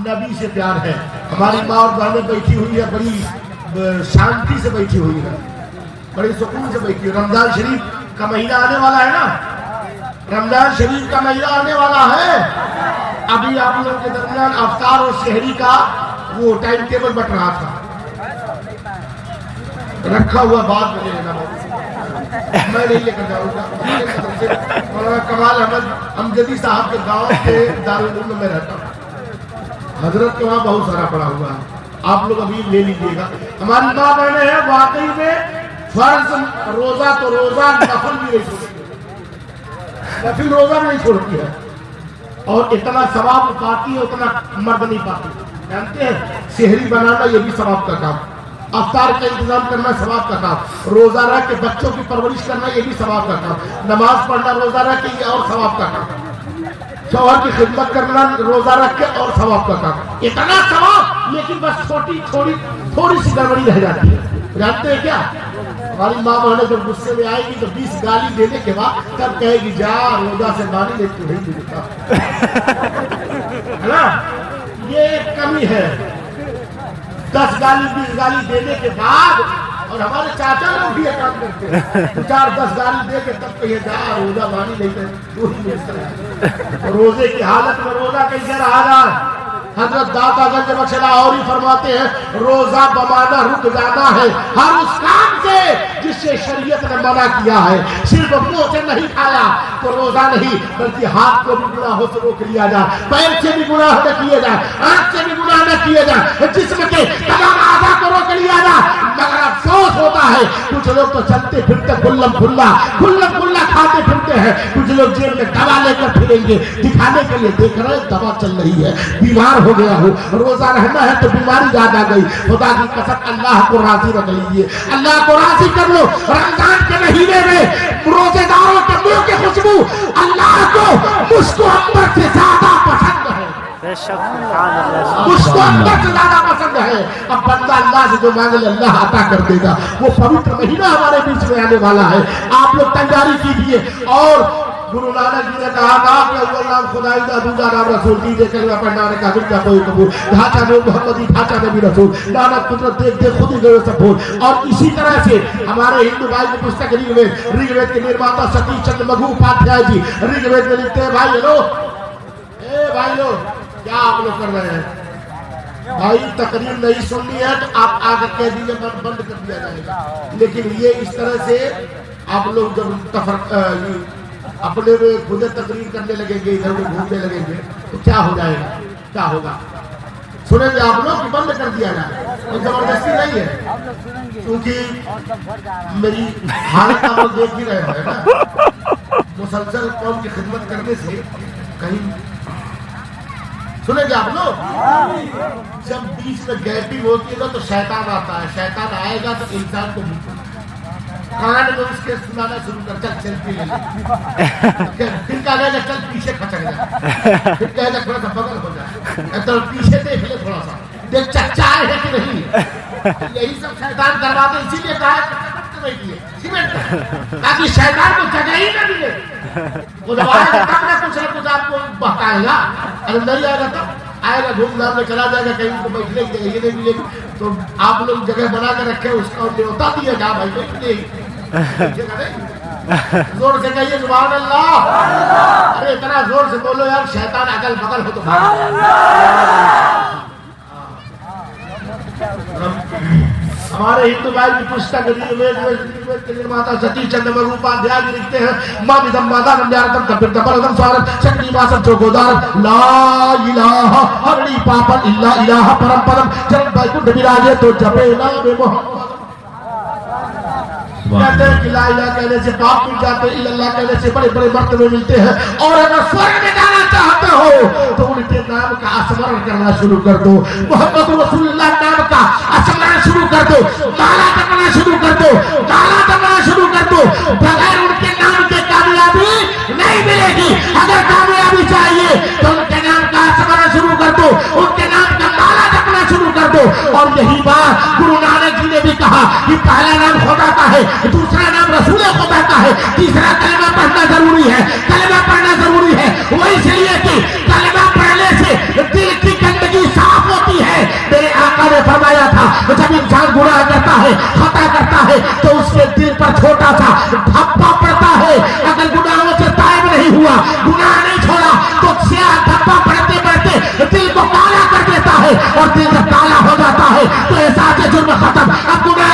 नबी से प्यार है। हमारी माँ और बहनें बैठी हुई है, बड़ी शांति से बैठी हुई है, बड़ी सुकून से बैठी है। रमजान शरीफ का महीना आने वाला है ना, रमजान शरीफ का महीना आने वाला है। अभी आप लोगों के दरमियान अफ्तार और शहरी का वो टाइम टेबल बट रहा था, रखा हुआ बाद में लेना, मैं नहीं लेकर जाऊंगा। मौलाना कमाल अहमद अमजदी साहब के गांव के दारुल उलूम में रहता हूँ, हजरत के वहाँ बहुत सारा पड़ा हुआ है, आप लोग अभी ले लीजिएगा। हमारी माँ बहने हैं, वाकई में फर्ज रोजा तो रोजा, नफल भी नहीं छोड़ती, नफिल रोजा नहीं छोड़ती है। और इतना सवाब पाती है उतना मर्द नहीं पाती। जानते हैं, शहरी बनाना ये भी सवाब का काम, अफ्तार का इंतजाम करना सवाब का काम, रोजा रख के बच्चों की परवरिश करना ये भी सवाब का काम, नमाज पढ़ना रोजा रख के ये और सवाब का काम, शौहर की खिदमत करना रोजा रख के और सवाब का काम। इतना सवाब, लेकिन बस थोड़ी सी गड़बड़ी रह जाती है। जानते हैं क्या, हमारी माँ बहने जब गुस्से में आएगी तो 20 गाली देने के बाद तब कहेगी जा रोजा से मानी ले तू नहीं मिलता है ना। ये एक कमी है, 10 गाली 20 गाली देने के बाद। और हमारे चाचा लोग भी ये काम करते हैं, 4-10 गाली दे के तब कहिए जा रोजा मानी नहीं ले तू ही मिलता। रोजे की हालत में रोजा कैसे रहा जाए? हजरत दातागंज बख्शला और ही फरमाते हैं, रोजा बमाना रुक जाना है हर उस काम से जिससे शरीयत ने मना किया है। सिर्फ मुंह से नहीं खाया तो रोजा नहीं, बल्कि हाथ को भी गुनाहों से रोक लिया जाए, पैर से भी गुनाह न किए जाए, आंख से भी गुनाह न किए जाए, जिस्म के तमाम आधा को रोक लिया जाए। मगर अफसोस होता है, कुछ लोग तो चलते फिरते खुल्लम खुल्ला खाते फिरते हैं, कुछ लोग जेब में दवा लेकर फिरेंगे, दिखाने के लिए देख रहे दवा चल रही है, बीमार हो गया हो, रोजा रहना है तो बीमारी ज्यादा गई। खुदा की कसम अल्लाह को राजी रख लीजिए, अल्लाह को राजी कर लो। रमजान के महीने में रोजेदारों के मुंह की खुशबू अल्लाह को मुझको अंदर से ज्यादा पसंद है, मुझको अंदर से ज्यादा पसंद है। अब बंदा अल्लाह से जो मांगे अल्लाह अता कर देगा। वो पवित्र महीना हमारे बीच में आने वाला है, आप लोग तैयारी कीजिए। और गुरु नानक जी ने कहा था कि अव्वल नाम खुदाई दा, दूजा नाम रसूल, तीजे कलमा पढ़ना ने कहा बिल्ला कोई कबूल, ढांचा नूर मोहम्मदी, ढांचा नबी रसूल, नानक कुदरत देख खुद ही गए सब भूल। और इसी तरह से हमारे हिंदू भाई की पुस्तक ऋग्वेद के निर्माता सतीश चंद्र मधु उपाध्याय जी ऋग्वेद में लिखते हैं, भाई लोग क्या आप लोग कर रहे हैं? भाई तकरीर नहीं सुननी है तो आप आकर कह दीजिए, बंद कर दिया जाएगा। लेकिन ये इस तरह से आप लोग जब अपने में खुद तकरीर करने लगेंगे, इधर में घूमने लगेंगे तो क्या हो जाएगा, क्या होगा? सुनेंगे आप लोग कि बंद कर दिया जाए? तो जबरदस्ती नहीं है, क्योंकि मेरी हालत आप लोग देख ही रहे हैं ना, मुसलसल कौम की खिदमत करने से कहीं सुनेंगे आप लोग। जब बीच में गैपिंग होती है ना तो शैतान आता है, शैतान आएगा तो इंसान को कान में उसके सुनाना शुरू कर, चल सेल्फी ले ले, फिर कहेगा चल पीछे खचक जा, फिर कहेगा थोड़ा सा बगल हो जाए, तो पीछे देख ले थोड़ा सा, देख चच्चा है कि नहीं। यही सब शैतान करवाते, इसीलिए कहा सीमेंट, ताकि शैतान को जगह ही न मिले। वो जब आएगा तब ना कुछ आपको बहकाएगा, अगर नहीं आएगा तब आएगा धूमधाम में चला जाएगा, कहीं उनको बैठने की जगह नहीं मिलेगी। तो आप लोग जगह बना कर रखे, उसका न्योता दिएगा भाई बैठने जोर से कहिए सुभान अल्लाह। अरे इतना जोर से बोलो यार, शैतान अगल बगल हो तो हमारे हिंदू भाई की पुस्तक वेद निर्माता सतीश चंद्र रूपाध्याय लिखते हैं, मां विदम मादा नंद्यारतम तपिरतपरदम स्वारत चक्री मासम चोगोदार ला इलाहा हरि पापन इल्ला इलाहा परम परम चरण बैकुंठ विराजे तो जपे नाम मोहम्मद। कहते हैं कि ला इलाहा कहने से पाप मिट जाते, इल्लल्लाह कहने से बड़े बड़े मर्तबे मिलते हैं। और अगर स्वर्ग में जाना चाहते हो तो उनके नाम का स्मरण करना शुरू कर दो, मोहम्मद रसूलुल्लाह नाम का स्मरण शुरू कर दो, माला जपना शुरू कर दो, गाला जपना शुरू कर दो। बगैर उनके नाम के कामयाबी नहीं मिलेगी। अगर कामयाबी चाहिए तो उनके नाम का स्मरण शुरू कर दो, उनके नाम का माला जपना शुरू कर दो। और यही बात गुरु नानक जी ने भी कहा कि पहला नाम खुदा का है, दूसरा नाम रसूल खुदा का है, तीसरा कलमा पढ़ना जरूरी है। कलमा पढ़ना जरूरी है वो इसलिए कि कलमा पढ़ने से दिल की गंदगी साफ होती है। मेरे आका ने फरमाया था जब इंसान गुनाह करता है, खता करता है तो उसके दिल पर छोटा सा धब्बा पड़ता है। अगर गुनाहों से तायब नहीं हुआ, गुनाह नहीं छोड़ा तो स्याह धब्बा पड़ते पड़ते दिल को काला कर देता है। और दिल जब काला हो जाता है तो एहसास जुर्म खत्म। अब गुनाह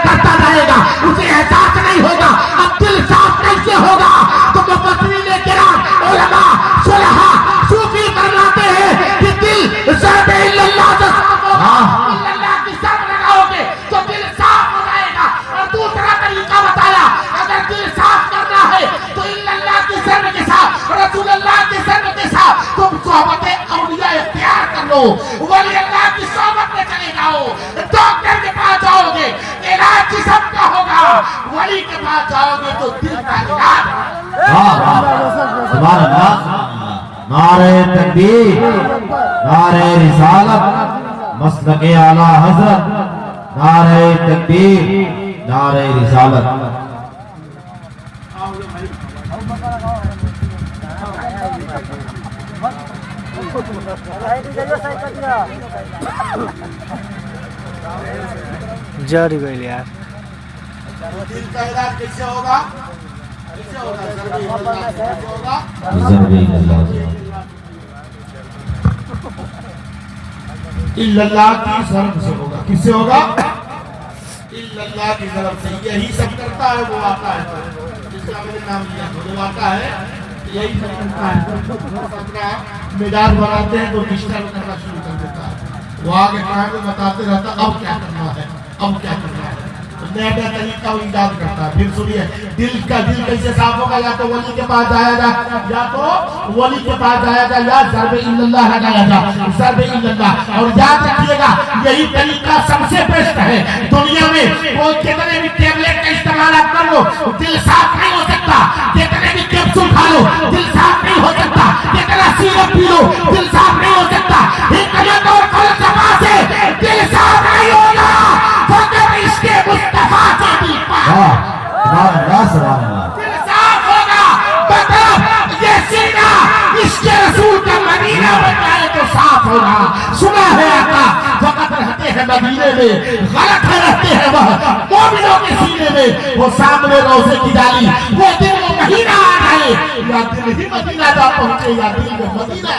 करता रहेगा, उसे एहसास नहीं होगा। अब दिल साफ कैसे होगा? तो मुफस्सिरीन किराम, उलमा, सुलहा, सूफी फरमाते हैं कि दिल ज़र्ब इल्लल्लाह से साफ होगा। इल्लल्लाह की शर्त लगाओगे तो दिल साफ हो जाएगा। और दूसरा तरीका बताया, अगर दिल साफ करना है तो इल्लल्लाह की शर्त के साथ, रसूलुल्लाह की शर्त के साथ तुम सोहबत औलिया इख्तियार कर लो, वली अल्लाह की सोहबत में चले जाओ। डॉक्टर के पास जाओगे इलाज जिस्म का होगा, वली के पास जाओगे तो दिल का इलाज। सुभान अल्लाह। नारे तकबीर, नारे रिसालत, मसलके आला हजरत, नारे तकबीर, नारे रिसालत। जर गई यार। दिल का इलाज कैसे होगा? कैसे होगा? इल्लल्लाह की शर्त से होगा। किससे होगा? इल्लल्लाह की शर्त से। यही सब करता है वो आता है, जिसका मैंने नाम लिया वो आता है, यही सब करता है। अपना मिजाज बनाते हैं तो डिस्टर्ब करना शुरू कर देता है। वो आगे कहानी बताते रहता अब क्या करना है, अब क्या करना है, नया नया तरीका ईजाद करता है। फिर सुनिए, दिल कैसे साफ होगा? या तो वली के पास जाया जाए, या तो वली के पास जाया जाए, या ज़र्ब इल्लल्लाह लगाया जाए, ज़र्ब इल्लल्लाह। और याद रखिएगा यही तरीका सबसे बेस्ट है दुनिया में। वो कितने भी टेबलेट का इस्तेमाल आप कर लो, दिल साफ नहीं हो सकता। कितने भी कैप्सूल खा लो, दिल साफ नहीं हो सकता। कितना सिरप पी लो, दिल साफ नहीं हो सकता। हिकमत और फलसफा से दिल साफ नहीं होगा। इसके मुस्तफा से दिल साफ होगा। मतलब ये सीना इसके रसूल का मदीना बन जाए तो साफ होगा। सुना है आका वक़्त रहते हैं मदीने में, गलत है रहते हैं वह मोमिनों के सीने में। वो सामने रोज़े की डाली, वो दिन वो महीना आ जाए, या दिल ही मदीना जा पहुंचे, या दिल में मदीना।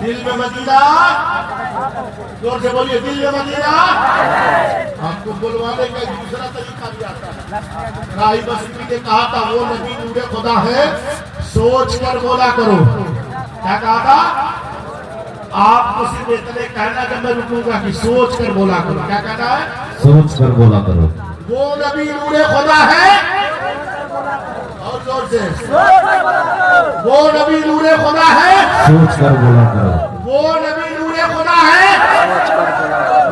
दिल में मदीना, जोर से बोलिए, दिल में मदीना। आपको बुलवाने का दूसरा तरीका भी आता है। राही बसरी ने कहा था वो नबी नूरे खुदा है, सोच कर बोला करो। क्या कहा था? आपको सिर्फ इतने कहना जब मैं रुकूंगा कि सोच कर बोला करो। क्या कहना है? सोच कर बोला करो। वो नबी नूरे खुदा है, और जोर से, वो नबी नूरे खुदा है, सोच कर बोला करो। वो नबी नूरे खुदा है,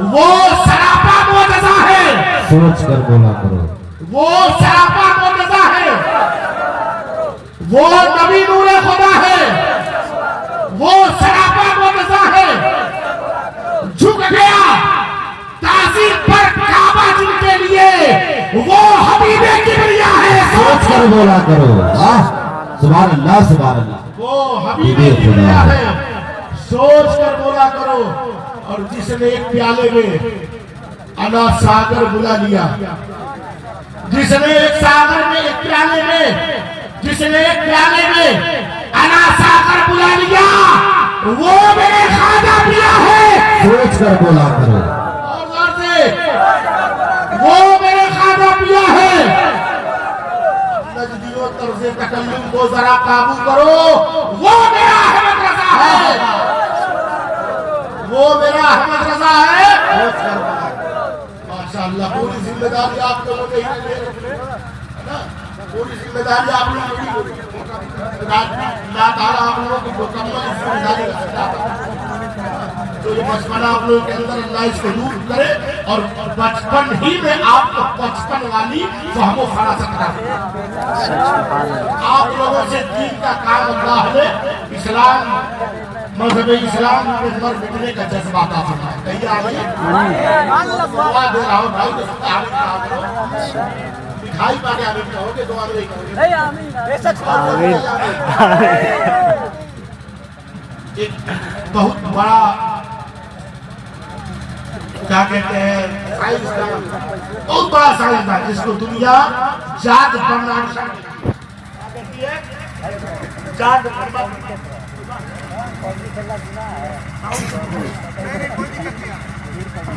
वो सरापा मोजज़ा है, सोच कर बोला करो। वो सरापा मोजज़ा है, वो नबी नूरे खुदा है, वो सरापा मोजज़ा है। झुक गया ताज़ीम पर काबा जिनके लिए, वो हबीबे किबरिया है। सोच कर बोला करो। सुभान अल्लाह, सुभान अल्लाह। वो हबीबे किबरिया है, सोच कर बोला करो। और जिसने एक प्याले में अना सागर बुला लिया, जिसने एक सागर में एक प्याले में जिसने एक प्याले में अना सागर बुला लिया वो मेरे खाजा पिया है। सोच कर बोला करो। और जोर से वो मेरे खाजा पिया है। नजदियों तर्ज़े तकल्लुम को जरा काबू करो। वो मेरा अहमद रजा है। वो मेरा अहमद रजा है। माशाअल्लाह पूरी जिम्मेदारी आप लोगों ने ही ले रखी है ना। पूरी जिम्मेदारी आप लोगों की आप लोगों की मुकम्मल जिम्मेदारी तो ये बचपना आप लोगों के अंदर अल्लाह इसको दूर करे और बचपन ही में आपको बचपन वाली फहमो फरासत रहे। आप लोगों से दीन का काम अल्लाह ने इस्लाम मजहब इस्लाम में मर मिटने का जज्बा आता है। कहिए आगे दुआ दे रहा हूँ भाई मिठाई पाके आगे कहोगे दुआ नहीं कहोगे। एक बहुत बड़ा क्या कहते हैं साइंसदान, बहुत बड़ा साइंसदान जिसको दुनिया जाग बर्नार्ड कहती है। जाग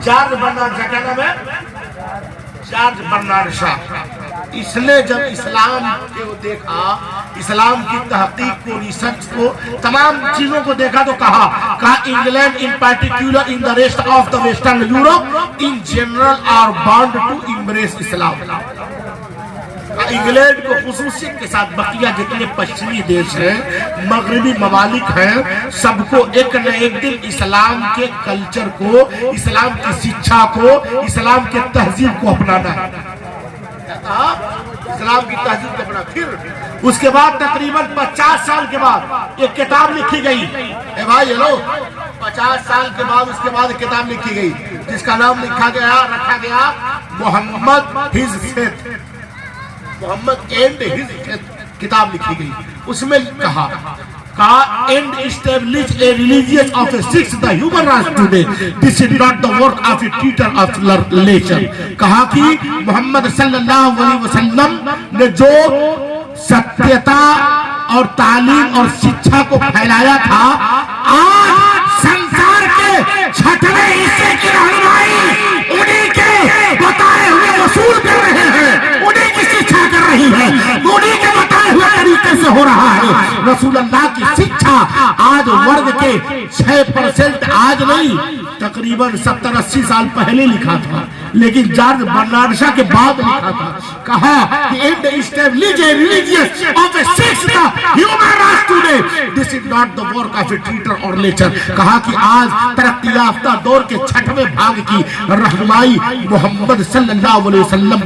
जॉर्ज बर्नार्ड शा क्या नाम है? जॉर्ज बर्नार्ड शा। इसने जब इस्लाम को देखा, इस्लाम की तहकीक को, रिसर्च को, तमाम चीजों को देखा तो कहा England in particular in the rest of the western Europe in general are bound to embrace Islam. England को खुसूसियत के साथ बकिया जितने पश्चिमी देश हैं, मगरबी ममालिक हैं, सबको एक न एक दिन इस्लाम के कल्चर को, इस्लाम की शिक्षा को, इस्लाम के तहजीब को अपनाना है। इस्लाम की तहजीब को अपना। फिर उसके बाद तकरीबन 50 साल के बाद एक किताब लिखी गई। ए भाई हेलो, 50 साल के बाद उसके बाद एक किताब लिखी गई जिसका नाम रखा गया Muhammad his faith, Muhammad and his faith किताब लिखी गई। उसमें कहा and establish a religious of a six the human rights today this is not the work of a teacher of relation. कहा कि मोहम्मद सल्लल्लाहु अलैहि वसल्लम ने जो सत्यता और तालीम और शिक्षा को फैलाया था, आज संसार के छठवें हिस्से की रहनुमाई उन्हीं के बताए हुए वसूल कर रहे हैं, उन्हीं की शिक्षा कर रही है, उन्हीं के बताए हुए तरीके से हो रहा है। रसूल अल्लाह की शिक्षा आज वर्ग के 6% आज नहीं, तकरीबन 70-80 साल पहले लिखा था, लेकिन जॉर्ज बर्नार्ड शा के बाद लिखा था। कहा कि and establish a religious of a six the human rights today this is not the work of a teacher और लेक्चर। कहा कि आज तरक्की याफ्ता दौर के छठवें भाग की रहनुमाई मोहम्मद सल्लल्लाहु अलैहि वसल्लम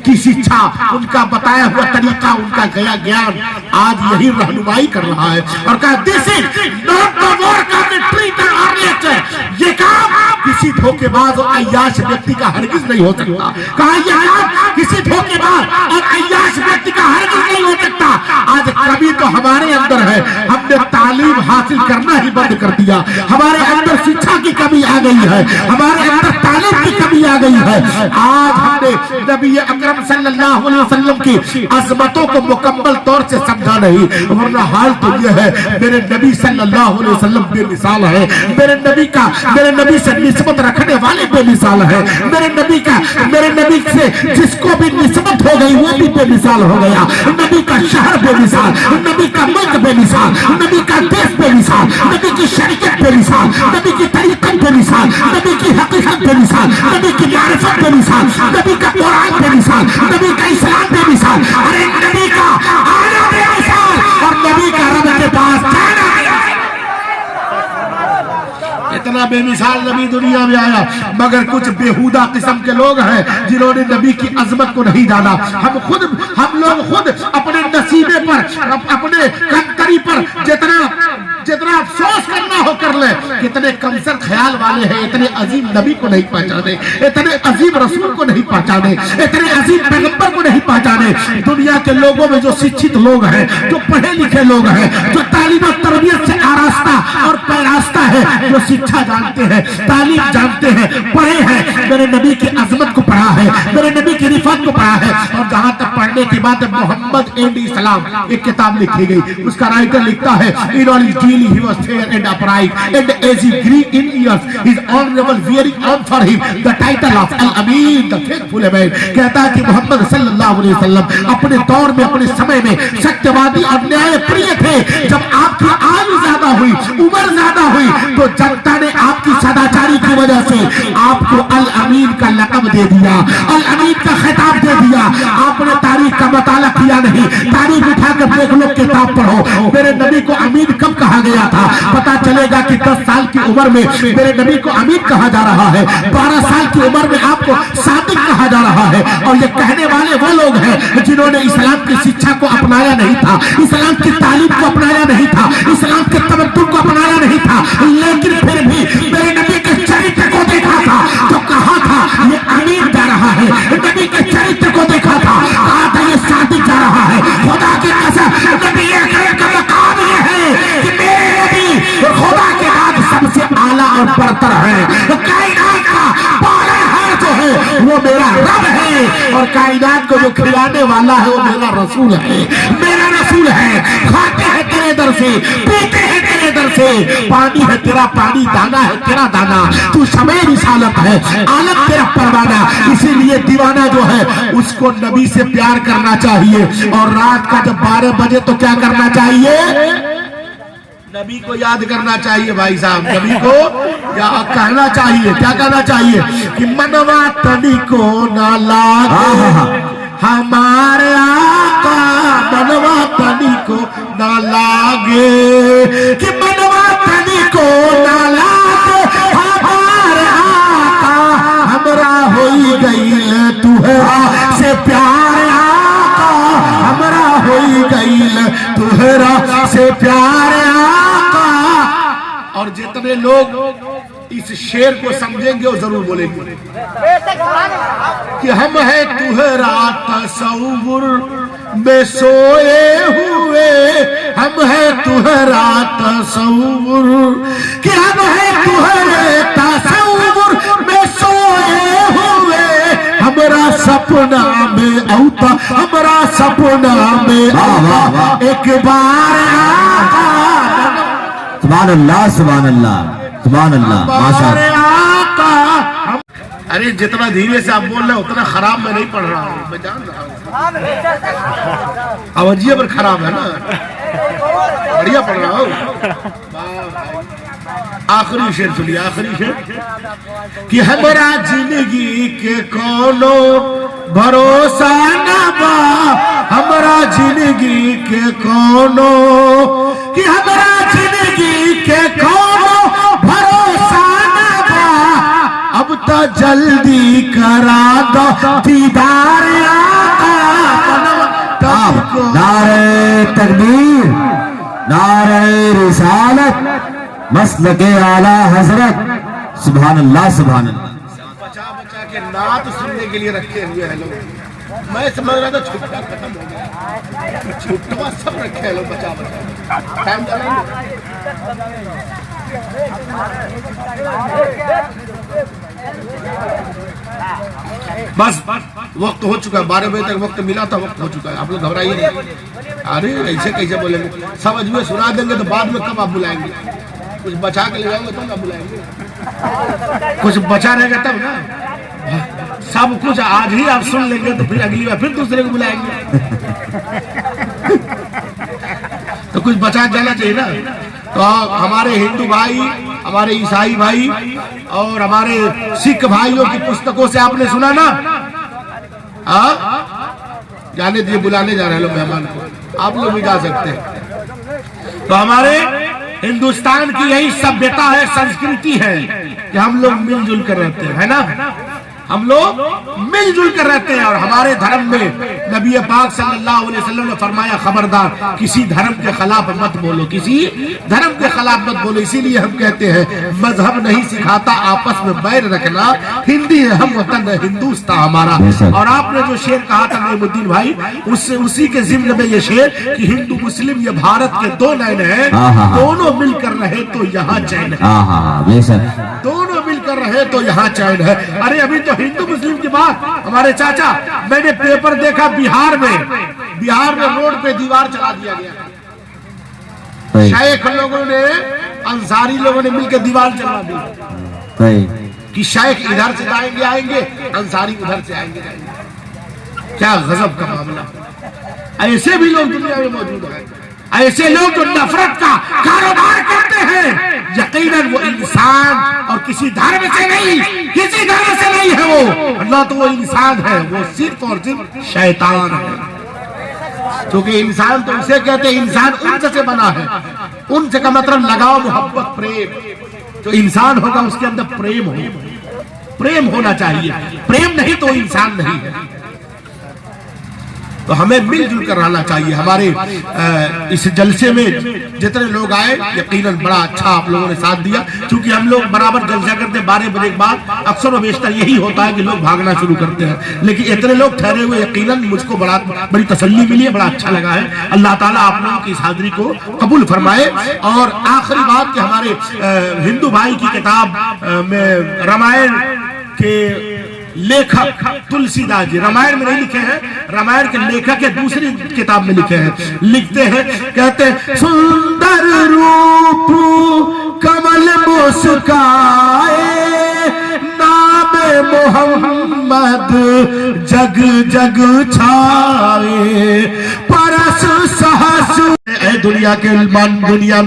की शिक्षा, उनका बताया हुआ तरीका, उनका गया ज्ञान आज यही रहनुमाई कर रहा है। और कहा this is not the work of a teacher और लेक्चर। ये काम किसी धोखेबाज और अय्याश व्यक्ति का हरगिज नहीं हो सकता। कहा यह काम किसी धोखेबाज और अय्याश व्यक्ति का हरगिज नहीं हो सकता। आज कभी तो हमारे अंदर है, हमने तालीम हासिल करना ही बंद कर दिया, हमारे अंदर शिक्षा की कमी आ गई है, हमारे अंदर तालीम की कमी आ गई है। आज हमने नबी अकरम सल्लल्लाहु अलैहि वसल्लम की अज़मतों को मुकम्मल तौर से समझा नहीं, वरना हाल तो यह है मेरे नबी सल्लल्लाहु अलैहि वसल्लम बेमिसाल है, मेरे नबी से निस्बत रखने वाले बेमिसाल है, मेरे नबी से जिसको भी निस्बत हो गई वो भी बेमिसाल हो गया। नबी का शहर बेमिसाल, नबी का मुल्क बेमिसाल, नबी का देश बेमिसाल, नबी की शरीयत बेमिसाल, नबी की तरीक़त बेमिसाल, नबी की हकीकत बेमिसाल, नबी की मारिफत बेमिसाल, नबी का कुरान बेमिसाल, नबी का इस्लाम बेमिसाल, अरे नबी का आना बेमिसाल और नबी का रब के पास जाना। इतना बेमिसाल नबी दुनिया में आया, मगर कुछ बेहुदा किस्म के लोग हैं जिन्होंने नबी की अजमत को नहीं जाना। हम लोग खुद अपने नसीबे पर, अपने कंकरी पर जितना अफसोस करना हो कर ले। कितने कमसर ख्याल वाले हैं, इतने अजीम नबी को नहीं पहचाने, इतने अजीम रसूल को नहीं पहचाने, इतने अजीम पैगंबर को नहीं पहचाने। दुनिया के लोगों में जो शिक्षित लोग हैं, जो पढ़े लिखे लोग हैं, जो तालीम और तरबियत से आरास्ता और पैरास्ता है, है जो शिक्षा जानते हैं, तालीम जानते हैं, पढ़े हैं, मेरे नबी की अजमत को पढ़ा है, मेरे नबी की रिफत को पढ़ा है। और जहां तक पढ़ने की बात है, मोहम्मद एंड इस्लाम एक किताब लिखी गई, उसका राइटर लिखता है in all his dealing he was fair and upright and as he grew in years his honourable wearing on for him the title of al Amin the faithful man. कहता है कि मोहम्मद सल्लल्लाहु अलैहि वसल्लम अपने दौर में, अपने समय में सत्यवादी और न्याय प्रिय थे। जब आपकी आयु ज्यादा हुई, उम्र ज्यादा हुई, तो जनता ने आपकी सदाचारी की वजह से आपको अल अमीन का लक़ब दे दिया, अल अमीन का खिताब दे दिया। आपने तारीख का मुताला किया नहीं, तारीख उठाकर देख लो, किताब पढ़ो। मेरे नबी को अमीन कब कहा गया था? पता चलेगा कि 10 साल की उम्र में मेरे नबी को अमीन कहा जा रहा है, 12 साल की उम्र में आपको सादिक कहा जा रहा है। और ये कहने वाले वो लोग हैं जिन्होंने इस्लाम की शिक्षा को अपनाया नहीं था, इस्लाम की तालीम को अपनाया नहीं था, इस्लाम के तमद्दुन को अपनाया नहीं था, लेकिन फिर भी मेरे नबी के चरित्र को देखा था, तो कहा था ये अमीन जा रहा है। नबी के चरित्र को देखा था, कहा था ये सादिक जा रहा है। खुदा की कसम, नबी अकरम का मकाम ये है कि मेरे नबी खुदा के बाद सबसे आला और बरतर है। कायनात का पालनहार जो है वो मेरा रब है, और कायनात को जो खिलाने वाला है वो मेरा रसूल है, मेरा रसूल है। खाते हैं तेरे दर से, पीते हैं तेरे दर से, पानी है तेरा पानी, दाना है तेरा दाना, तू समय रिसालत है, आलम तेरा परवाना। इसीलिए दीवाना जो है उसको नबी से प्यार करना चाहिए, और रात का जब 12 बजे तो क्या करना चाहिए? नबी को याद करना चाहिए भाई साहब, नबी को या कहना चाहिए, क्या कहना चाहिए कि मनवा तनी को ना लागे हमारे आका, मनवा तनी को ना लागे, कि मनवा तनी को ना लागे हमारे आका, हमरा होई गईल तुहरा से प्यार आका, हमरा होई गईल तुहरा से प्यार आका। और जितने लोग इस शेर को समझेंगे वो जरूर बोलेंगे कि हम है तुहरा तसव्वुर में सोए हुए, हम है तुहरा तसव्वुर, कि हम है तुहरे तसव्वुर में सोए हुए, हमरा सपना में औता, हमरा सपना में औता एक बार। सुभान अल्लाह, सुभान अल्लाह, सुभान अल्लाह, माशाअल्लाह। अरे जितना धीरे से आप बोल रहे हो उतना खराब मैं नहीं पढ़ रहा हूँ, मैं जान रहा हूँ। आवाज़ पर खराब है ना, बढ़िया पढ़ रहा हूँ। आखिरी शेर सुनिए, आखिरी शेर कि हमारा जिंदगी के कोनो भरोसा ना बा, हमारा जिंदगी के कोनो, कि हमारा जिंदगी के कोनो भरोसा ना बा, अब तो जल्दी करा दो दीदार आका। नारे तकबीर, नारे रिसालत, मसलके आला हजरत, सुभान अल्लाह, सुभान अल्लाह। बचा बचा के नात सुनने के लिए रखे हुए हैं लोग। मैं समझ रहा था छुट्टा खत्म हो गया, छुट्टा सब रखे हैं लोग बचा बचा। टाइम चला बस वक्त हो चुका है, 12 बजे तक वक्त मिला था, वक्त हो चुका है। आप लोग घबराइए नहीं। अरे ऐसे कैसे बोलेंगे, सब अजमेर सुना देंगे तो बाद में कब आप बुलाएंगे? कुछ बचा के ले जाओगे तब ना बुलाएंगे, कुछ बचा रहेगा तब ना। सब कुछ आज ही आप सुन लेंगे तो फिर अगली बार फिर दूसरे को बुलाएंगे। तो कुछ बचा जाना चाहिए ना। तो हमारे हिंदू भाई, हमारे ईसाई भाई और हमारे सिख भाइयों की पुस्तकों से आपने सुना ना, जाने दिए, बुलाने जा रहे हैं लोग मेहमान को, आप लोग भी जा सकते हैं। तो हमारे हिंदुस्तान की यही सभ्यता है, संस्कृति है कि हम लोग मिलजुल कर रहते हैं, है ना। हम लोग मिलजुल कर रहते हैं। और हमारे धर्म में नबी पाक सल्लल्लाहु अलैहि वसल्लम ने फरमाया, खबरदार किसी धर्म के खिलाफ मत बोलो, किसी धर्म के खिलाफ मत बोलो। इसीलिए हम कहते हैं मजहब नहीं सिखाता आपस में बैर रखना, हिंदी है हम वतन है हिंदुस्तान हमारा। और आपने जो शेर कहा था नईमुद्दीन भाई, उससे उसी के जिम्न में ये शेर कि हिंदू मुस्लिम ये भारत के दो नयन है, दोनों मिलकर रहे तो यहाँ चैन है, दोनों मिलकर रहे तो यहाँ चैन है। अरे अभी तो हिंदू मुस्लिम की बात, हमारे चाचा, मैंने पेपर देखा बिहार में रोड पे दीवार चला दिया गया। शेख लोगों ने, अंसारी लोगों ने मिलकर दीवार चला दी कि शेख इधर से आएंगे, अंसारी उधर से आएंगे। क्या गजब का मामला। ऐसे भी लोग दुनिया में मौजूद हैं, ऐसे लोग जो नफरत का कारोबार करते हैं। यकीनन वो इंसान और किसी धर्म से नहीं, किसी धर्म से नहीं है वो, अल्लाह तो वो इंसान है, वो सिर्फ और सिर्फ शैतान है। क्योंकि इंसान तो उसे कहते हैं, इंसान उनसे से बना है। उनसे का मतलब लगाव, मोहब्बत, प्रेम। जो इंसान होगा उसके अंदर प्रेम होना चाहिए। प्रेम नहीं तो इंसान नहीं है। तो हमें मिलजुल कर रहना चाहिए। हमारे इस जलसे में जितने लोग आए, यकीनन बड़ा अच्छा आप लोगों ने साथ दिया। क्योंकि हम लोग बराबर जलसा करते 12 बजे के बाद, अक्सर व बेशतर यही होता है कि लोग भागना शुरू करते हैं, लेकिन इतने लोग ठहरे हुए, यकीनन मुझको बड़ी तसल्ली मिली है, बड़ा अच्छा लगा है। अल्लाह ताला आप लोगों की इस हाजिरी को कबूल फरमाए। और आखिरी बात कि हमारे हिंदू भाई की किताब में रामायण के लेखक तुलसीदास जी रामायण में नहीं लिखे हैं, रामायण के लेखक के दूसरी किताब में लिखे हैं। लिखते हैं, कहते सुंदर रूप कमल मुस्काए, नाम मोहम्मद जग जग छाए, परस सहस। दुनिया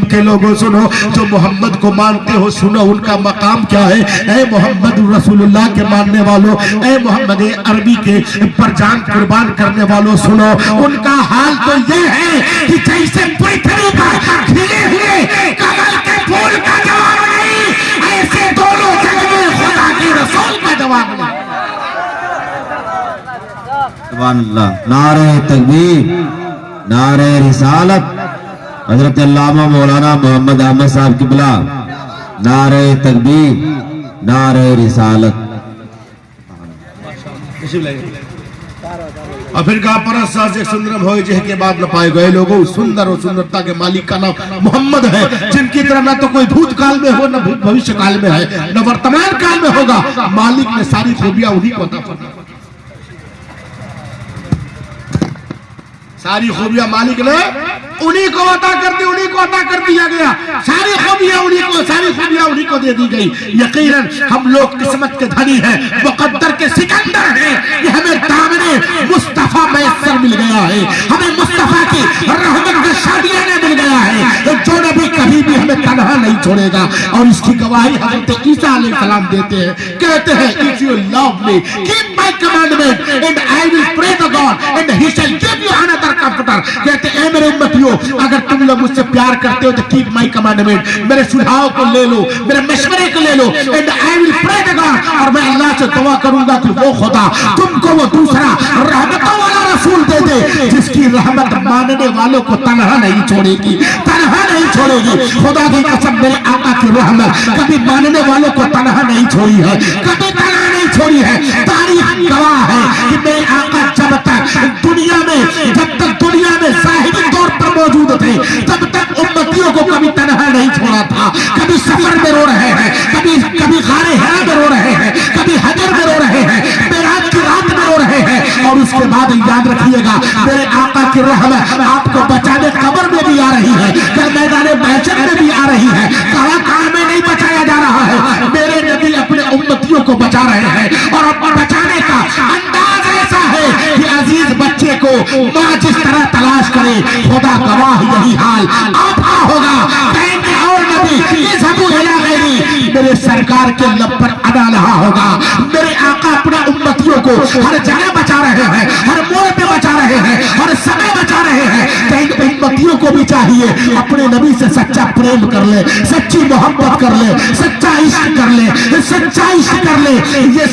के लोगों सुनो, जो मोहम्मद को मानते हो सुनो उनका मकाम क्या है। ऐ मोहम्मद रसूलुल्लाह के मानने वालों, ऐ मोहम्मद अरबी के पर जान कुर्बान करने वालों सुनो, उनका हाल तो ये है कि जैसे पृथ्वी पर खिले हुए कमल के फूल का जवाब नहीं, ऐसे दोनों जग में खुदा के रसूल का जवाब नहीं। सुभान अल्लाह। नारे तकबीर, नारे रिसालत। हजरत अल्लामा मौलाना मोहम्मद अहमद साहब किबला, नारे तकबीर, नारे रिसालत। और फिर कहा परस से सुंदरम हो जिह के बाद न पाए गए लोगों, सुंदर और सुंदरता के मालिक का नाम मोहम्मद है, जिनकी तरह न तो कोई भूतकाल में हो, न भविष्य काल में है, न वर्तमान काल में होगा। मालिक ने सारी खूबियां उन्हीं को अता फरमाई, सारी खूबियां मालिक ने उन्हीं को अता कर दी, उन्हीं को अता कर दिया गया। सारी खूबियां उन्हीं को दे दी गई। यकीनन हम लोग किस्मत के धनी हैं, मुकद्दर के सिकंदर हैं कि हमें दामने मुस्तफा मैसर मिल गया है, हमें मुस्तफा की रहमत का शादियाना मिल गया है, जो नबी कभी भी हमें तन्हा नहीं छोड़ेगा। और इसकी गवाही हजरत ईसा अलैहिस्सलाम देते हैं, कहते हैं if you love me keep my commandment and I will pray the God and he shall give you another comforter. कहते हैं मेरे उम्मतियों, अगर तुम लोग मुझसे प्यार करते हो तो कीप माय कमांडमेंट, मेरे सुझाव को ले लो, मेरे मशवरे को ले लो, and I will pray the God, और मैं अल्लाह से दुआ करूंगा कि वो खुदा तुमको वो दूसरा रहमतों वाला रसूल दे दे, जिसकी रहमत मानने वालों को तन्हा नहीं छोड़ेगी, तन्हा नहीं छोड़ेगी। खुदा की कसम, मेरे आका की रहमत कभी मानने वालों को तन्हा नहीं छोड़ी है, कभी तन्हा नहीं छोड़ी है। तारीख गवाह है कि मेरे आका जब तक दुनिया में ज़ाहिरी तौर पर मौजूद थे, तब तक उम्मतियों को कभी तन्हा नहीं छोड़ा था। कभी सफर में रो रहे हैं, कभी गारे हिरा में रो रहे हैं, कभी हजर में रो रहे हैं, मेराज की रात में रो रहे हैं। और उसके बाद याद रखिएगा, मेरे आका की रहमत आपको बचाने कब्र में भी आ रही है, कल मैदान महशर में भी आ रही है। कहाँ में नहीं बचाया जा रहा है, मेरे नबी अपने उम्मतियों को बचा रहे हैं। और अपने बचाने का अंदाज ऐसा है कि अजीज बच्चे को माँ जिस तरह तलाश करे, खुदा गवाह यही हाल आपका होगा। कहेंगे और नबी इस मेरे सरकार के लब पर अदा रहा होगा। मेरे आका अपने उम्मतियों को हर जगह बचा रहे हैं, हर मोड़ पे बचा रहे हैं, हर समय बचा रहे हैं। उम्मतियों को भी चाहिए अपने नबी से सच्चा प्रेम कर ले, सच्ची मोहब्बत कर ले, सच्चा इश्क कर ले, सच्चा इश्क कर ले। ये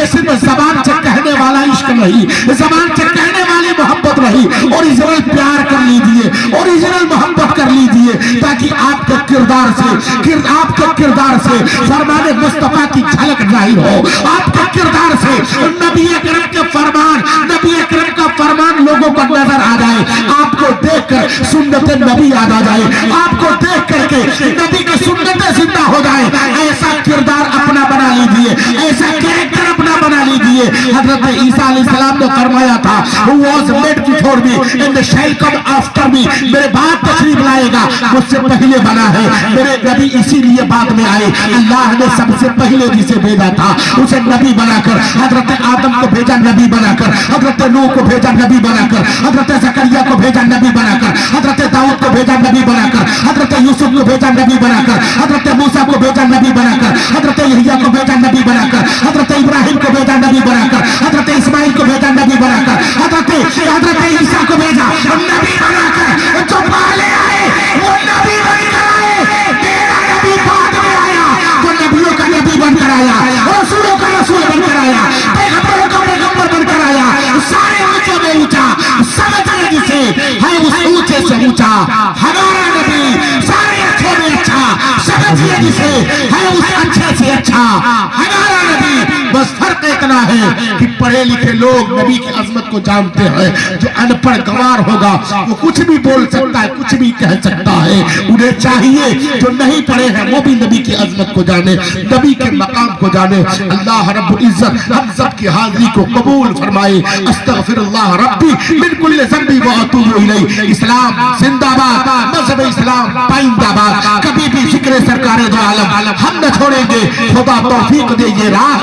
सिर्फ जबान से कहने वाला इश्क नहीं, जबान से कहने वाली मोहब्बत नहीं, ओरिजिनल प्यार कर लीजिए, ओरिजिनल मोहब्बत कर लीजिए, ताकि आपके किरदार से फरमाने मुस्तफा की झलक जाहिर हो, आपके किरदार से नबी अकरम के फरमान, नबी अकरम का फरमान लोगों को नजर आ जाए, आपको देखकर सुन्नत नबी याद आ जाए, आपको देख करके नबी की सुन्नतें जिंदा हो जाए। ऐसा किरदार अपना बना लीजिए, ऐसा कैरेक्टर अपना बना लीजिए। हजरत ईसा अलैहिस्सलाम ने फरमाया था, who was made before me and shall come after me, मेरे बाद तशरीफ लाएगा, मुझसे पहले बना है। मेरे नबी इसीलिए बाद में आए। अल्लाह ने सबसे पहले जिसे भेजा था उसे नबी बनाकर, हजरत आदम को भेजा नबी बनाकर, हजरत नूह को भेजा नबी बनाकर, हजरत जकरिया को भेजा नबी बनाकर, हजरत दाऊद को भेजा नबी बनाकर, हजरत यूसुफ को भेजा नबी बनाकर, हजरत मूसा को भेजा नबी बनाकर, हजरत यहया को भेजा नबी बनाकर, हजरत इब्राहिम को भेजा नबी बनाकर, हजरत इस्माइल को भेजा नबी बनाकर, हजरत ईसा को भेजा नबी बनाकर। जो पहले आए वो नबी बनकर आए, तेरा नबी बाद में आया, वो नबियों का नबी बनकर आया, रसूलों का रसूल बनकर आया, पैगंबरों का पैगंबर बनकर आया। सारे ऊंचे में ऊंचा, समझने जिसे है उस ऊंचे से ऊंचा हमारा नबी, सारे अच्छे में अच्छा, समझिए जिसे है उस अच्छे से अच्छा हमारा नबी। बस फर्क इतना है कि पढ़े लिखे लोग नबी की अजमत को जानते हैं, जो अनपढ़ गंवार होगा वो कुछ भी बोल सकता है, कुछ भी कह सकता है। उन्हें चाहिए जो नहीं पढ़े हैं वो भी नबी की अजमत को जाने, नबी के मकाम को जाने। अल्लाह रब्बुल इज्जत हम सब की हाजिरी को कबूल फरमाए। अस्तगफिरुल्लाह रब्बी मिन कुल्ली ज़ंबी व अतूबु इलैह। इस्लाम जिंदाबाद, मज़हब इस्लाम पाइंदाबाद। कभी भी जिक्र सरकार दो आलम हम न छोड़ेंगे, खुदा तौफीक दे ये राह,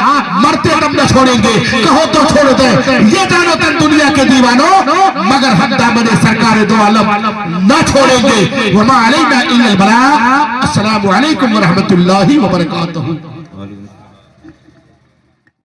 मरते दम न छोड़ेंगे, कहो तो छोड़ दे ये जानो तन दुनिया के दीवानों, मगर हम दामने सरकार दो आलम न छोड़ेंगे। वमा अलैना इल्लल बलाग। अस्सलामु अलैकुम व रहमतुल्लाहि व बरकातहू।